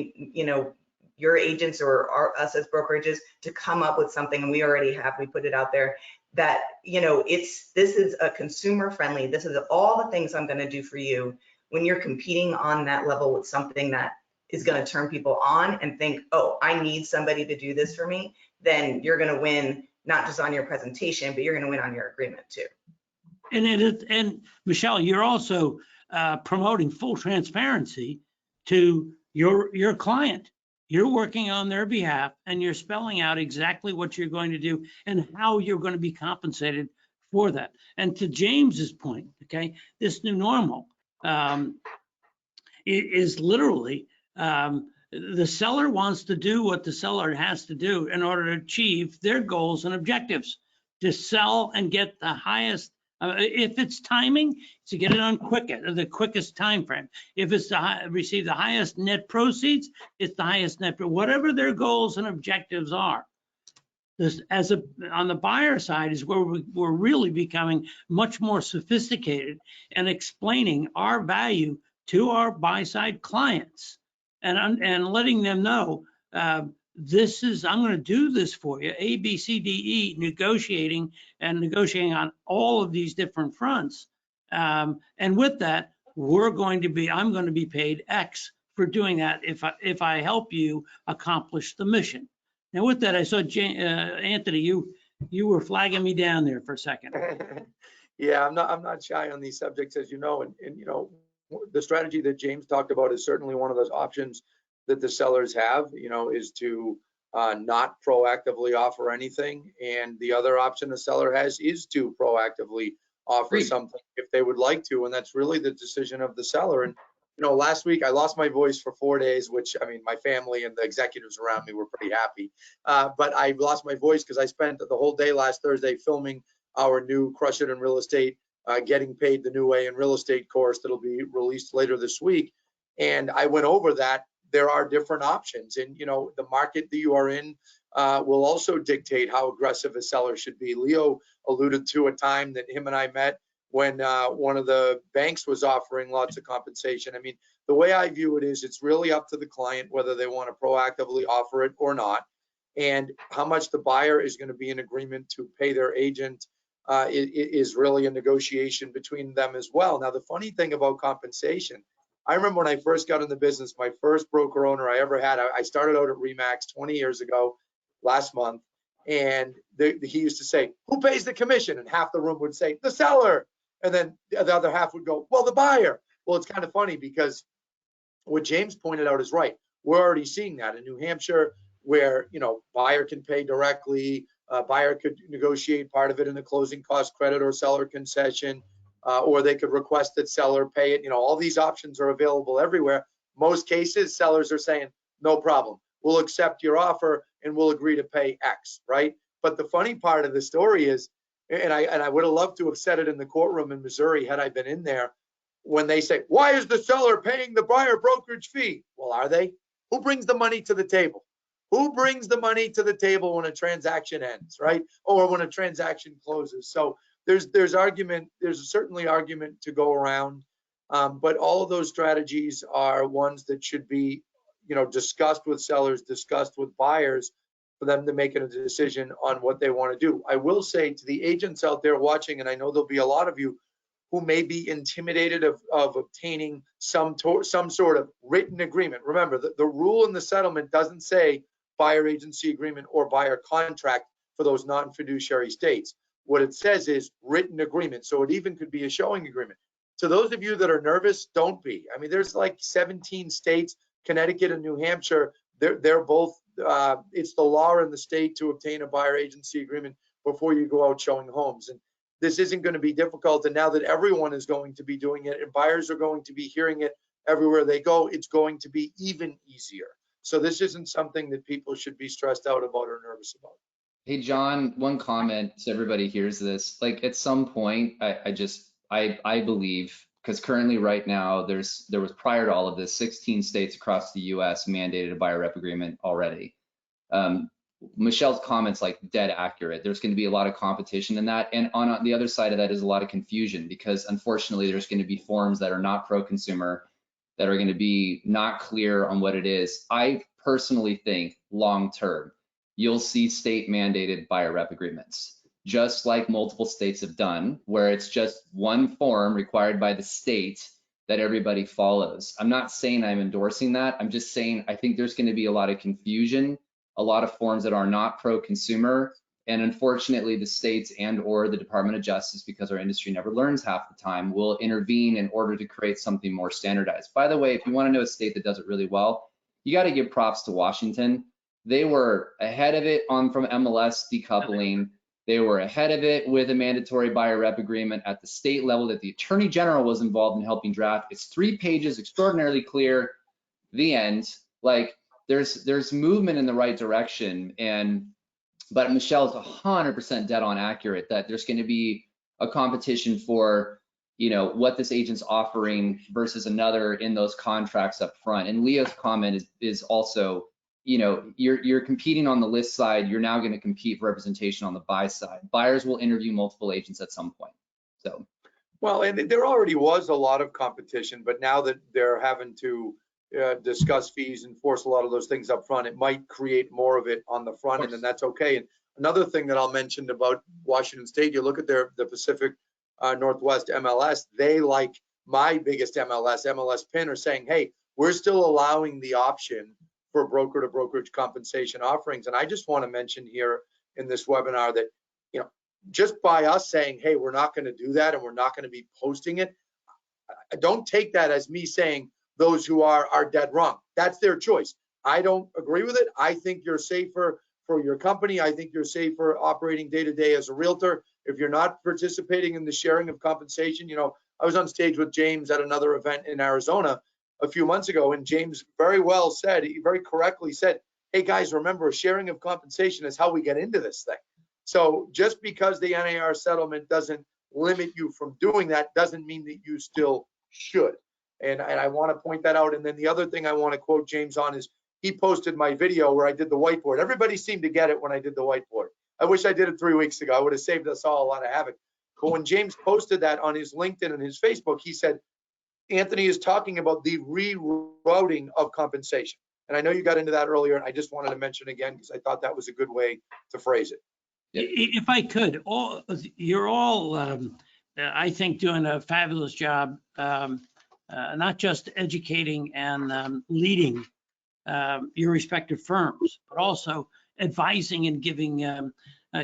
your agents or us as brokerages to come up with something, and we already have, we put it out there, that, this is a consumer friendly, this is all the things I'm going to do for you. When you're competing on that level with something that is going to turn people on and think, oh, I need somebody to do this for me, then you're going to win, not just on your presentation, but you're going to win on your agreement too. And Michelle, you're also promoting full transparency to your client. You're working on their behalf and you're spelling out exactly what you're going to do and how you're going to be compensated for that. And to James's point, okay, this new normal is literally the seller wants to do what the seller has to do in order to achieve their goals and objectives, to sell and get the highest. If it's timing, to get it on the quickest time frame. If it's to receive the highest net proceeds, it's the highest net, whatever their goals and objectives are. This, on the buyer side, is where we're really becoming much more sophisticated and explaining our value to our buy side clients and letting them know I'm going to do this for you, A, B, C, D, E, negotiating on all of these different fronts. And with that, I'm going to be paid X for doing that if I help you accomplish the mission. Now with that, I saw Anthony, you were flagging me down there for a second. Yeah, I'm not shy on these subjects, as you know, and the strategy that James talked about is certainly one of those options that the sellers have, is to not proactively offer anything. And the other option the seller has is to proactively offer something if they would like to. And that's really the decision of the seller. And, last week I lost my voice for 4 days, which, I mean, my family and the executives around me were pretty happy. But I lost my voice because I spent the whole day last Thursday filming our new Crush It in Real Estate, Getting Paid the New Way in Real Estate course that'll be released later this week. And I went over that. There are different options, and the market that you are in will also dictate how aggressive a seller should be. Leo alluded to a time that him and I met when one of the banks was offering lots of compensation. I mean, the way I view it is it's really up to the client whether they want to proactively offer it or not, and how much the buyer is going to be in agreement to pay their agent is really a negotiation between them as well. Now, the funny thing about compensation, I remember when I first got in the business, my first broker owner I ever had, I started out at RE/MAX 20 years ago last month, and he used to say, who pays the commission? And half the room would say, the seller. And then the other half would go, well, the buyer. Well, it's kind of funny because what James pointed out is right. We're already seeing that in New Hampshire where, buyer can pay directly, buyer could negotiate part of it in a closing cost credit or seller concession. Or they could request that seller pay it. All these options are available everywhere. Most cases, sellers are saying, no problem. We'll accept your offer and we'll agree to pay X, right? But the funny part of the story is, and I would have loved to have said it in the courtroom in Missouri had I been in there, when they say, why is the seller paying the buyer brokerage fee? Well, are they? Who brings the money to the table? Who brings the money to the table when a transaction ends, right? Or when a transaction closes? So there's certainly argument to go around, but all of those strategies are ones that should be, discussed with sellers, discussed with buyers, for them to make a decision on what they want to do. I will say to the agents out there watching, and I know there'll be a lot of you who may be intimidated of obtaining some sort of written agreement. Remember, the rule in the settlement doesn't say buyer agency agreement or buyer contract for those non-fiduciary states. What it says is written agreement. So it even could be a showing agreement. To those of you that are nervous, don't be. I mean, there's like 17 states, Connecticut and New Hampshire. They're both, it's the law in the state to obtain a buyer agency agreement before you go out showing homes. And this isn't going to be difficult. And now that everyone is going to be doing it and buyers are going to be hearing it everywhere they go, it's going to be even easier. So this isn't something that people should be stressed out about or nervous about. Hey, John, one comment so everybody hears this. Like at some point, I believe Because currently right now, there was prior to all of this, 16 states across the US mandated a buyer rep agreement already. Michelle's comments like dead accurate. There's going to be a lot of competition in that. And on the other side of that is a lot of confusion, because unfortunately there's going to be forms that are not pro-consumer, that are going to be not clear on what it is. I personally think long-term, you'll see state mandated buyer rep agreements, just like multiple states have done, where it's just one form required by the state that everybody follows. I'm not saying I'm endorsing that. I'm just saying I think there's going to be a lot of confusion, a lot of forms that are not pro-consumer, and unfortunately the states and or the Department of Justice, because our industry never learns half the time, will intervene in order to create something more standardized. By the way, if you want to know a state that does it really well, you got to give props to Washington. They were ahead of it from MLS decoupling. They were ahead of it with a mandatory buyer rep agreement at the state level that the Attorney General was involved in helping draft. It's 3 pages, extraordinarily clear, the end. Like, there's movement in the right direction, but Michelle is 100% dead on accurate that there's going to be a competition for, what this agent's offering versus another in those contracts up front. And Leah's comment is also, you're competing on the list side. You're now going to compete for representation on the buy side. Buyers will interview multiple agents at some point. So, well, and there already was a lot of competition, but now that they're having to discuss fees and force a lot of those things up front, it might create more of it on the front end, and that's okay. And another thing that I'll mention about Washington State, you look at the Pacific Northwest MLS, they, like my biggest MLS PIN, are saying, hey, we're still allowing the option for broker to brokerage compensation offerings. And I just want to mention here in this webinar that, just by us saying, hey, we're not going to do that and we're not going to be posting it, don't take that as me saying those who are dead wrong. That's their choice. I don't agree with it. I think you're safer for your company. I think you're safer operating day to day as a realtor. If you're not participating in the sharing of compensation, I was on stage with James at another event in Arizona a few months ago, and James very correctly said, hey guys, remember, sharing of compensation is how we get into this thing. So just because the NAR settlement doesn't limit you from doing that doesn't mean that you still should. And I want to point that out. And then the other thing I want to quote James on is he posted my video where I did the whiteboard. Everybody seemed to get it when I did the whiteboard. I wish I did it 3 weeks ago. I would have saved us all a lot of havoc. But when James posted that on his LinkedIn and his Facebook, he said, Anthony is talking about the rerouting of compensation. And I know you got into that earlier, and I just wanted to mention again because I thought that was a good way to phrase it. If I could, you're all, I think, doing a fabulous job. Not just educating and leading your respective firms, but also advising and giving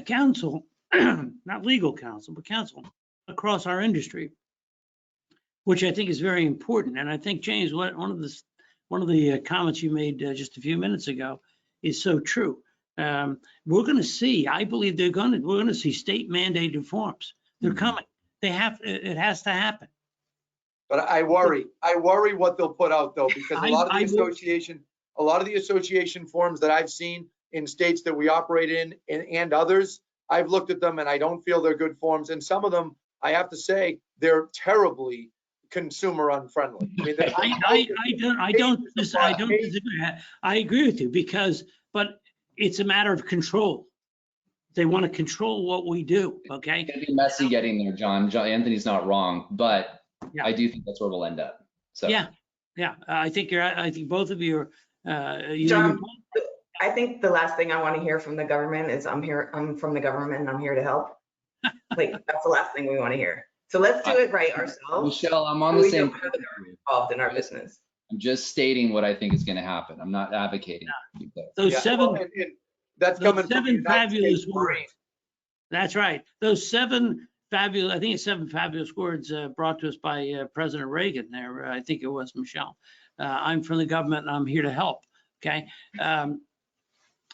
counsel, not legal counsel, but counsel across our industry, which I think is very important. And I think, James, one of the comments you made just a few minutes ago is so true. We're going to see, I believe we're going to see state mandated forms. They're coming. It has to happen. But I worry what they'll put out, though, because a lot of the association forms that I've seen in states that we operate in and others, I've looked at them and I don't feel they're good forms. And some of them, I have to say, they're terribly consumer unfriendly. I don't disagree. I agree with you but it's a matter of control. They want to control what we do. Okay. It's gonna be messy getting there, John. Anthony's not wrong, but yeah. I do think that's where we'll end up. So yeah. I think both of you are. John, I think the last thing I want to hear from the government is I'm from the government and I'm here to help. Like, that's the last thing we want to hear. So let's do it right ourselves. Michelle, I'm on the same page. Involved in our business. I'm just stating what I think is going to happen. I'm not advocating. Those that's coming from seven fabulous words. That's right. Those seven fabulous, I think it's 7 fabulous words brought to us by President Reagan there. I think it was, Michelle. I'm from the government and I'm here to help. Okay.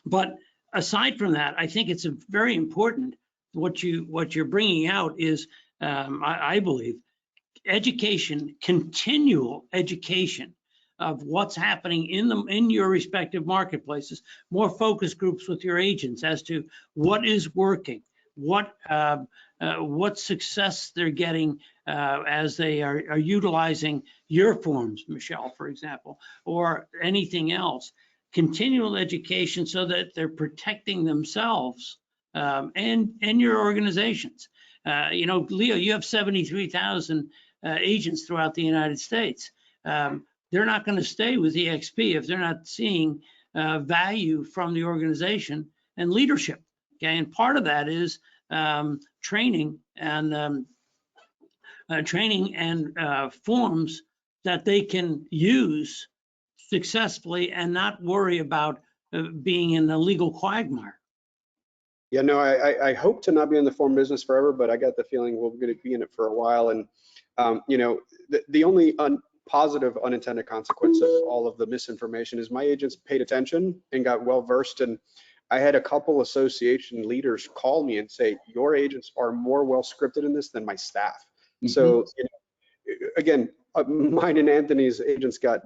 But aside from that, I think it's very important. What you're bringing out is, I believe, education, continual education of what's happening in your respective marketplaces, more focus groups with your agents as to what is working, what success they're getting as they are utilizing your forms, Michelle, for example, or anything else. Continual education so that they're protecting themselves and your organizations. You know, Leo, you have 73,000 agents throughout the United States. They're not going to stay with EXP if they're not seeing value from the organization and leadership. Okay, and part of that is training and forms that they can use successfully and not worry about being in a legal quagmire. Yeah, no, I hope to not be in the form business forever, but I got the feeling we're going to be in it for a while. And, you know, the only positive unintended consequence of all of the misinformation is my agents paid attention and got well versed. And I had a couple association leaders call me and say, your agents are more well scripted in this than my staff. Mm-hmm. So, you know, again, mine and Anthony's agents got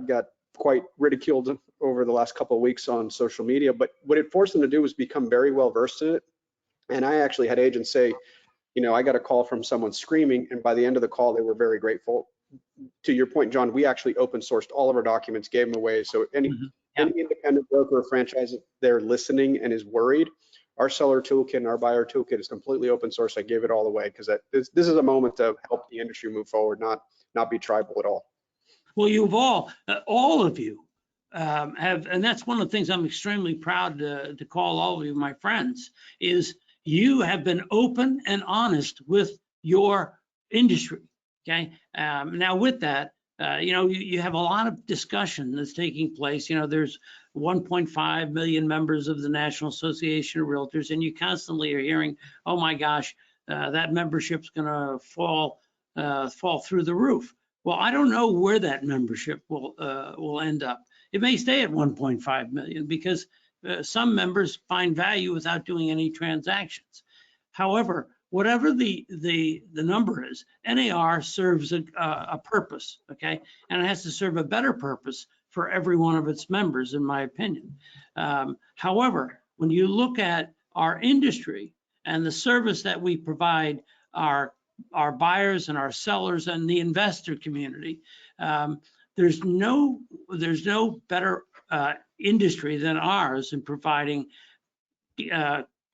quite ridiculed over the last couple of weeks on social media, but what it forced them to do was become very well versed in it. And I actually had agents say, you know, I got a call from someone screaming, and by the end of the call, they were very grateful. To your point, John, we actually open sourced all of our documents, gave them away. So any independent broker or franchise there listening and is worried, our seller toolkit and our buyer toolkit is completely open source. I gave it all away because this is a moment to help the industry move forward, not be tribal at all. Well, you've all of you have, and that's one of the things I'm extremely proud to call all of you my friends, is you have been open and honest with your industry. Okay. Now with that, you know, you have a lot of discussion that's taking place. You know, there's 1.5 million members of the National Association of REALTORS, and you constantly are hearing, oh my gosh, that membership's going to fall through the roof. Well, I don't know where that membership will end up. It may stay at 1.5 million because some members find value without doing any transactions. However, whatever the number is, NAR serves a purpose, okay? And it has to serve a better purpose for every one of its members, in my opinion. However, when you look at our industry and the service that we provide our buyers and our sellers and the investor community, there's no better industry than ours in providing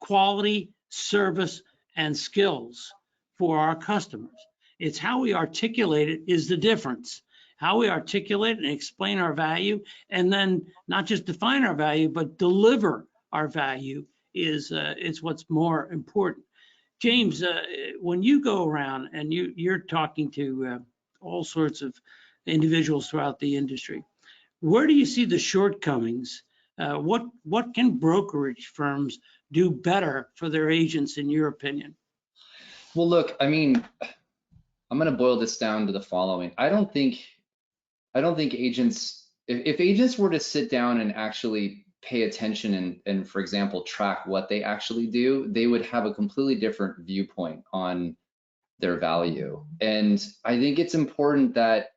quality service and skills for our customers. It's how we articulate it is the difference. How we articulate and explain our value, and then not just define our value, but deliver our value is what's more important. James, when you go around and you're talking to all sorts of individuals throughout the industry, where do you see the shortcomings? What can brokerage firms do better for their agents, in your opinion? Well, look, I mean, I'm going to boil this down to the following. I don't think agents, if agents were to sit down and actually pay attention and for example, track what they actually do, they would have a completely different viewpoint on their value. And I think it's important that,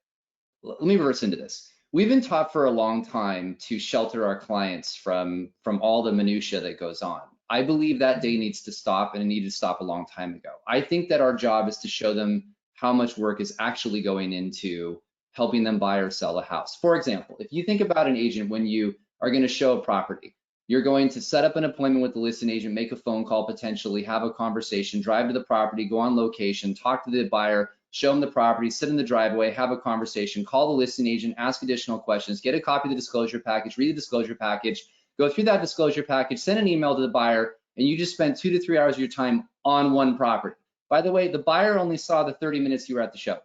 let me reverse into this. We've been taught for a long time to shelter our clients from all the minutia that goes on. I believe that day needs to stop, and it needed to stop a long time ago. I think that our job is to show them how much work is actually going into helping them buy or sell a house. For example, if you think about an agent, when you are going to show a property, you're going to set up an appointment with the listing agent, make a phone call, potentially have a conversation, drive to the property, go on location, talk to the buyer, show them the property, sit in the driveway, have a conversation, call the listing agent, ask additional questions, get a copy of the disclosure package, read the disclosure package, go through that disclosure package, send an email to the buyer, and you just spent 2 to 3 hours of your time on one property. By the way, the buyer only saw the 30 minutes you were at the show.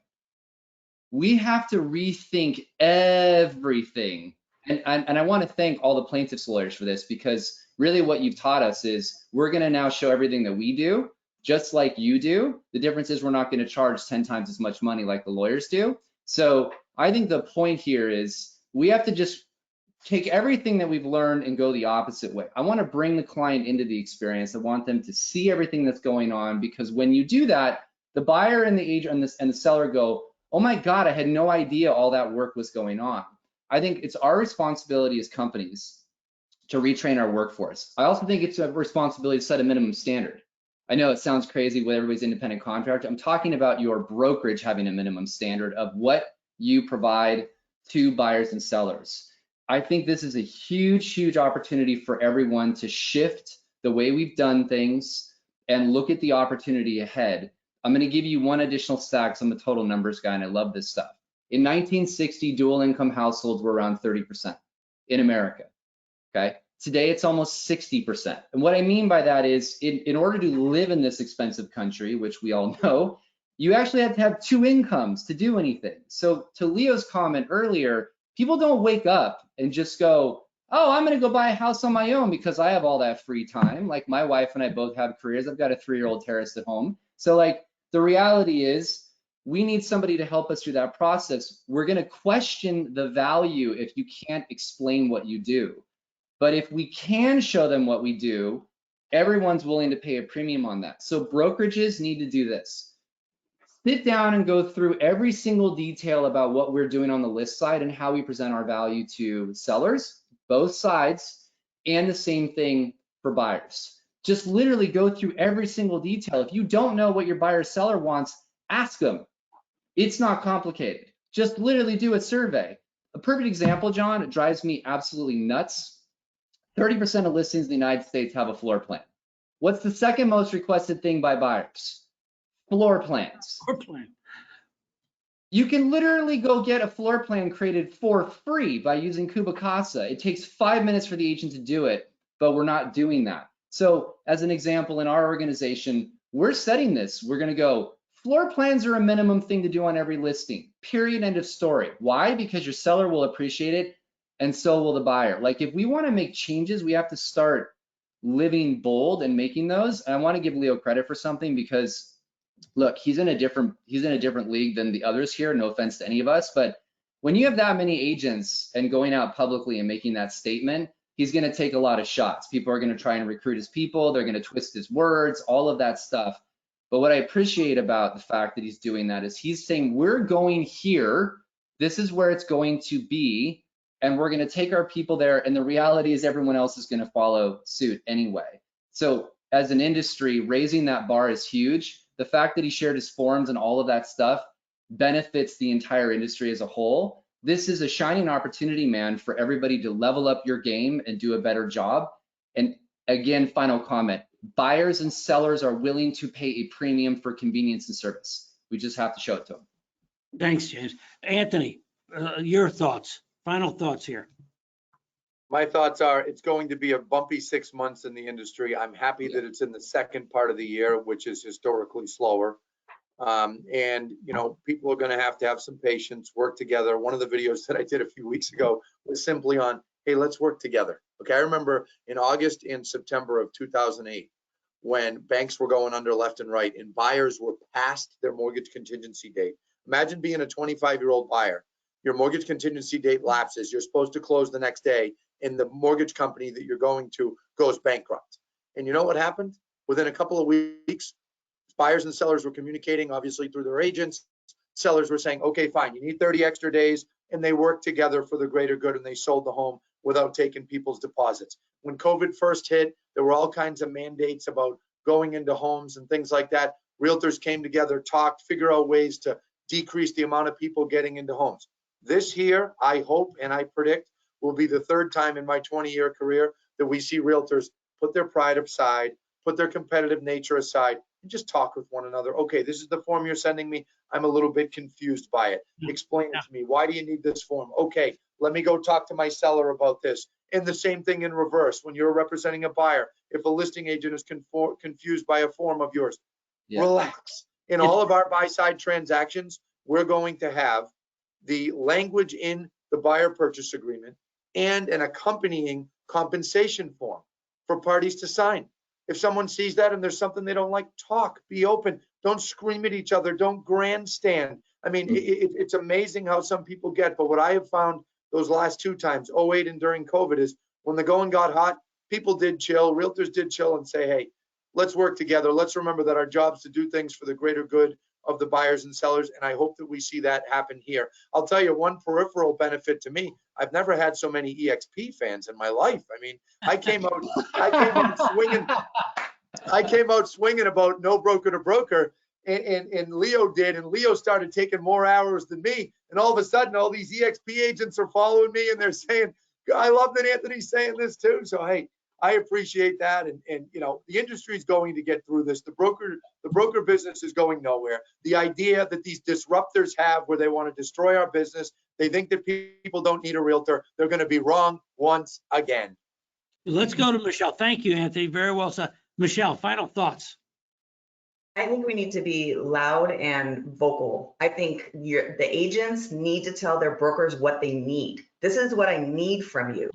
We have to rethink everything. And I want to thank all the plaintiffs' lawyers for this, because really what you've taught us is we're going to now show everything that we do, just like you do. The difference is we're not going to charge 10 times as much money like the lawyers do. So I think the point here is we have to just take everything that we've learned and go the opposite way. I want to bring the client into the experience. I want them to see everything that's going on, because when you do that, the buyer and the agent and the seller go, oh my God, I had no idea all that work was going on. I think it's our responsibility as companies to retrain our workforce. I also think it's a responsibility to set a minimum standard. I know it sounds crazy with everybody's independent contractor. I'm talking about your brokerage having a minimum standard of what you provide to buyers and sellers. I think this is a huge, huge opportunity for everyone to shift the way we've done things and look at the opportunity ahead. I'm going to give you one additional stat because I'm a total numbers guy and I love this stuff. In 1960, dual income households were around 30% in America, okay? Today, it's almost 60%. And what I mean by that is in order to live in this expensive country, which we all know, you actually have to have two incomes to do anything. So to Leo's comment earlier, people don't wake up and just go, oh, I'm gonna go buy a house on my own because I have all that free time. Like my wife and I both have careers. I've got a 3-year-old terrace at home. So like the reality is we need somebody to help us through that process. We're gonna question the value if you can't explain what you do. But if we can show them what we do, everyone's willing to pay a premium on that. So brokerages need to do this. Sit down and go through every single detail about what we're doing on the list side and how we present our value to sellers, both sides, and the same thing for buyers. Just literally go through every single detail. If you don't know what your buyer or seller wants, ask them. It's not complicated. Just literally do a survey. A perfect example, John, it drives me absolutely nuts. 30% of listings in the United States have a floor plan. What's the second most requested thing by buyers? Floor plans. Floor plan. You can literally go get a floor plan created for free by using Kubicasa. It takes 5 minutes for the agent to do it, but we're not doing that. So as an example, in our organization, we're setting this. We're gonna go, floor plans are a minimum thing to do on every listing, period, end of story. Why? Because your seller will appreciate it and so will the buyer. Like if we wanna make changes, we have to start living bold and making those. And I wanna give Leo credit for something because look, he's in a different league than the others here, no offense to any of us, but when you have that many agents and going out publicly and making that statement, he's gonna take a lot of shots. People are gonna try and recruit his people, they're gonna twist his words, all of that stuff. But what I appreciate about the fact that he's doing that is he's saying, we're going here, this is where it's going to be, and we're gonna take our people there, and the reality is everyone else is gonna follow suit anyway. So as an industry, raising that bar is huge. The fact that he shared his forums and all of that stuff benefits the entire industry as a whole. This is a shining opportunity, man, for everybody to level up your game and do a better job. And again, final comment, buyers and sellers are willing to pay a premium for convenience and service. We just have to show it to them. Thanks, James. Anthony, your thoughts, final thoughts here. My thoughts are it's going to be a bumpy 6 months in the industry. I'm happy that it's in the second part of the year, which is historically slower. And, you know, people are going to have some patience, work together. One of the videos that I did a few weeks ago was simply on, hey, let's work together. Okay, I remember in August and September of 2008, when banks were going under left and right and buyers were past their mortgage contingency date. Imagine being a 25-year-old buyer. Your mortgage contingency date lapses. You're supposed to close the next day, and the mortgage company that you're going to goes bankrupt. And you know what happened? Within a couple of weeks, buyers and sellers were communicating, obviously through their agents. Sellers were saying, okay, fine, you need 30 extra days, and they worked together for the greater good, and they sold the home without taking people's deposits. When COVID first hit, there were all kinds of mandates about going into homes and things like that. Realtors came together, talked, figure out ways to decrease the amount of people getting into homes. This year, I hope and I predict, will be the third time in my 20-year career that we see realtors put their pride aside, put their competitive nature aside, and just talk with one another. Okay, this is the form you're sending me. I'm a little bit confused by it. Explain it to me. Why do you need this form? Okay, let me go talk to my seller about this. And the same thing in reverse. When you're representing a buyer, if a listing agent is confused by a form of yours, relax. In all of our buy-side transactions, we're going to have the language in the buyer purchase agreement and an accompanying compensation form for parties to sign. If someone sees that and there's something they don't like, talk, be open, don't scream at each other, don't grandstand. I mean, it's amazing how some people get, but what I have found those last two times, 08 and during COVID, is when the going got hot, people did chill, realtors did chill and say, hey, let's work together. Let's remember that our job is to do things for the greater good of the buyers and sellers, and I hope that we see that happen here. I'll tell you one peripheral benefit to me. I've never had so many EXP fans in my life. I mean, I came out swinging. I came out swinging about no broker to broker, and Leo did, and Leo started taking more hours than me. And all of a sudden, all these EXP agents are following me, and they're saying, I love that Anthony's saying this too. So, hey, I appreciate that. And you know, the industry is going to get through this. The broker business is going nowhere. The idea that these disruptors have where they want to destroy our business, they think that people don't need a realtor, they're going to be wrong once again. Let's go to Michelle. Thank you, Anthony. Very well said. Michelle, final thoughts. I think we need to be loud and vocal. I think the agents need to tell their brokers what they need. This is what I need from you.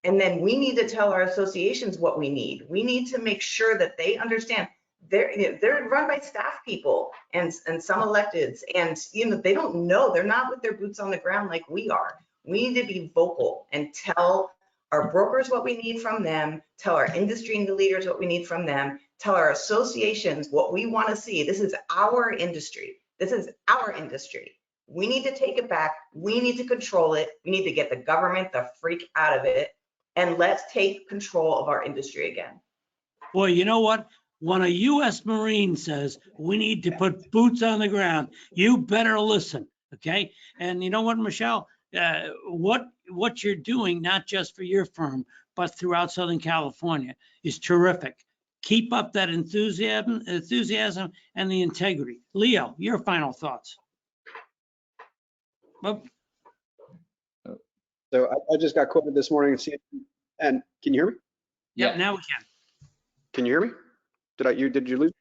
And then we need to tell our associations what we need. We need to make sure that they understand they're run by staff people and some electeds, and they don't know, they're not with their boots on the ground like we are. We need to be vocal and tell our brokers what we need from them, tell our industry leaders what we need from them, tell our associations what we want to see. This is our industry. This is our industry. We need to take it back. We need to control it. We need to get the government the freak out of it, and let's take control of our industry again. Boy, you know what? When a U.S. Marine says we need to put boots on the ground, you better listen, okay? And you know what, Michelle? What you're doing, not just for your firm, but throughout Southern California, is terrific. Keep up that enthusiasm and the integrity. Leo, your final thoughts. Well, So I just got quoted this morning, and can you hear me? yeah, now we can. Can you hear me? Did you lose?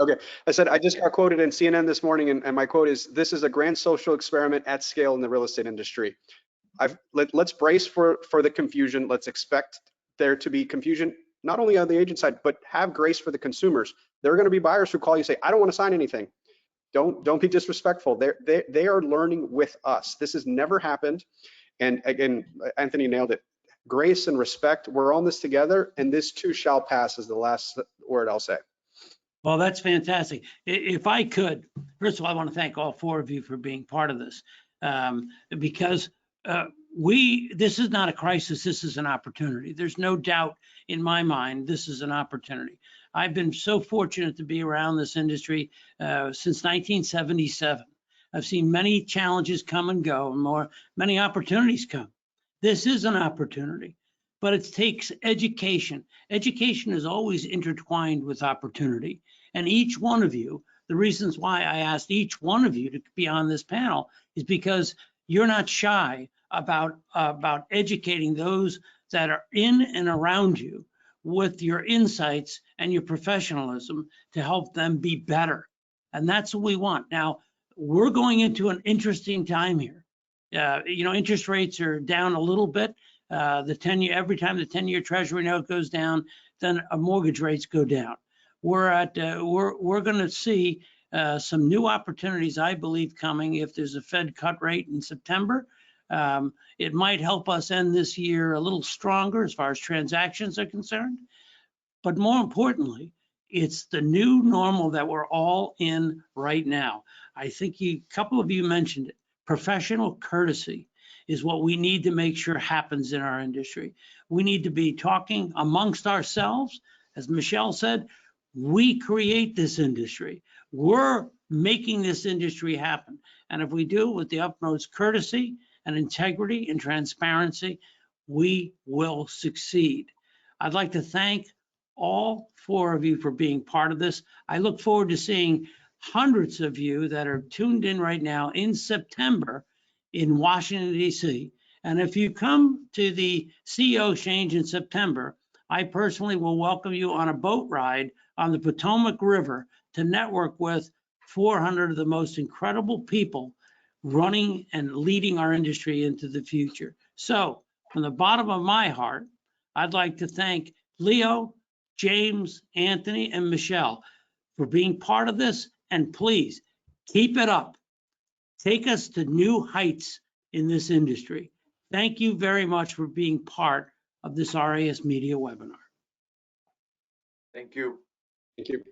Okay, I said I just got quoted in CNN this morning, and my quote is, "This is a grand social experiment at scale in the real estate industry." Let's brace for the confusion. Let's expect there to be confusion, not only on the agent side, but have grace for the consumers. There are going to be buyers who call you and say, "I don't want to sign anything." Don't be disrespectful. They are learning with us. This has never happened. And again, Anthony nailed it. Grace and respect. We're on this together, and this too shall pass is the last word I'll say. Well, that's fantastic. If I could, first of all, I want to thank all four of you for being part of this, because this is not a crisis. This is an opportunity. There's no doubt in my mind, this is an opportunity. I've been so fortunate to be around this industry since 1977. I've seen many challenges come and go, and many opportunities come. This is an opportunity, but it takes education. Education is always intertwined with opportunity. And each one of you, the reasons why I asked each one of you to be on this panel is because you're not shy about educating those that are in and around you with your insights and your professionalism to help them be better. And that's what we want. Now, we're going into an interesting time here. Interest rates are down a little bit. The 10-year, every time the 10-year Treasury note goes down, then mortgage rates go down. We're going to see some new opportunities, I believe, coming if there's a Fed cut rate in September. It might help us end this year a little stronger as far as transactions are concerned. But more importantly, it's the new normal that we're all in right now. I think a couple of you mentioned it. Professional courtesy is what we need to make sure happens in our industry. We need to be talking amongst ourselves. As Michelle said, we create this industry. We're making this industry happen. And if we do it with the utmost courtesy and integrity and transparency, we will succeed. I'd like to thank all four of you for being part of this. I look forward to seeing hundreds of you that are tuned in right now in September in Washington, D.C. And if you come to the CEO Exchange in September, I personally will welcome you on a boat ride on the Potomac River to network with 400 of the most incredible people running and leading our industry into the future. So from the bottom of my heart, I'd like to thank Leo, James, Anthony, and Michelle for being part of this. And please keep it up. Take us to new heights in this industry. Thank you very much for being part of this RISMedia webinar. Thank you. Thank you.